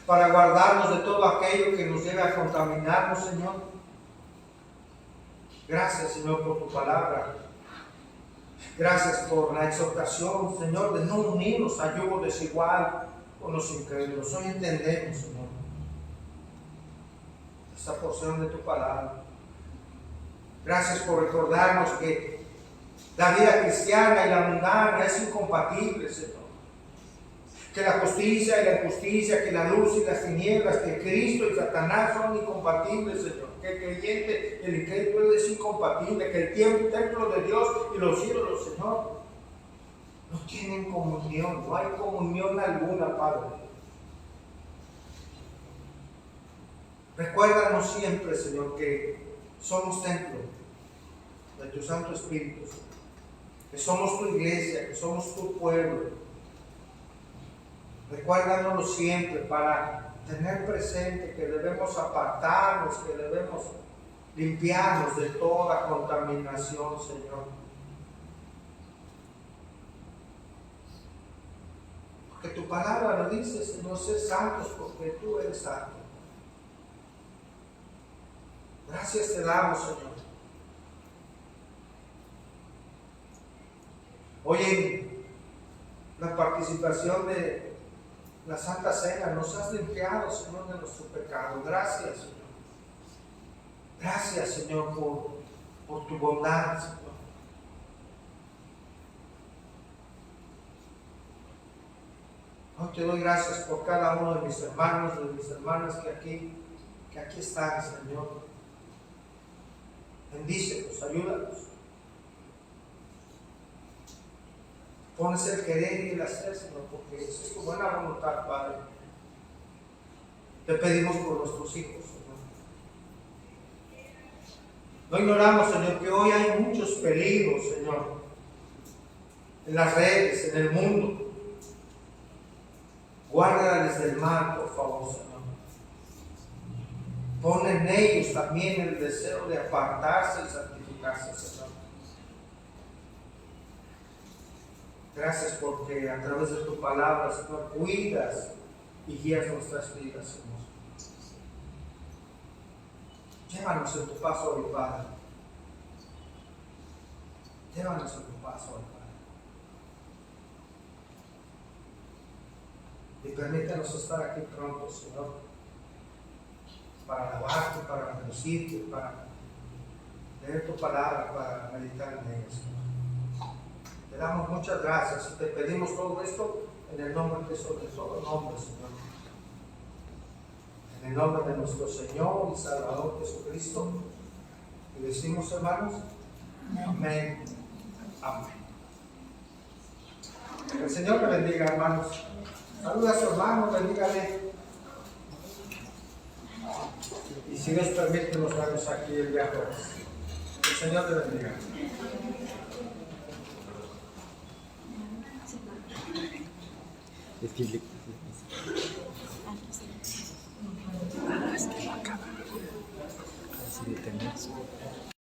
para guardarnos de todo aquello que nos lleve a contaminarnos, Señor. Gracias, Señor, por tu palabra. Gracias por la exhortación, Señor, de no unirnos a yugo desigual con los incrédulos. Hoy entendemos, Señor, esta porción de tu palabra. Gracias por recordarnos que la vida cristiana y la mundana es incompatible, Señor. Que la justicia y la injusticia, que la luz y las tinieblas, que Cristo y Satanás son incompatibles, Señor. Que el creyente y el incrédulo es incompatible, que el templo de Dios y los ídolos, Señor, no tienen comunión, no hay comunión alguna, Padre. Recuérdanos siempre, Señor, que somos templo de tu Santo Espíritu, que somos tu iglesia, que somos tu pueblo. Recuérdanoslo siempre para tener presente que debemos apartarnos, que debemos limpiarnos de toda contaminación, Señor. Porque tu palabra lo dice, Señor, ser santos porque tú eres santo. Gracias te damos, Señor. Hoy en la participación de la Santa Cena nos has limpiado, Señor, de nuestro pecado. Gracias, Señor. Gracias, Señor, por tu bondad, Señor. Hoy te doy gracias por cada uno de mis hermanos, de mis hermanas que aquí están, Señor. Bendícelos, ayúdalos. Pones el querer y el hacer, Señor, porque esa es tu buena voluntad, Padre. Te pedimos por nuestros hijos, Señor. No ignoramos, Señor, que hoy hay muchos peligros, Señor, en las redes, en el mundo. Guárdales del mal, por favor, Señor. Pon en ellos también el deseo de apartarse y santificarse, Señor. Gracias porque a través de tu palabra, Señor, cuidas y guías nuestras vidas, Señor. Llévanos en tu paso hoy, Padre. Llévanos en tu paso hoy, Padre. Y permítanos estar aquí pronto, Señor, para alabarte, para bendecirte, para leer tu palabra, para meditar en ella, Señor. Te damos muchas gracias y te pedimos todo esto en el nombre que es sobre todo nombre, Señor. En el nombre de nuestro Señor y Salvador Jesucristo. Y decimos, hermanos, amén. Amén. Que el Señor te bendiga, hermanos. Saluda a su hermano, bendígale. Y si Dios permite, nos vemos aquí el día jueves. Que el Señor te bendiga.
Es que le... Así de tener.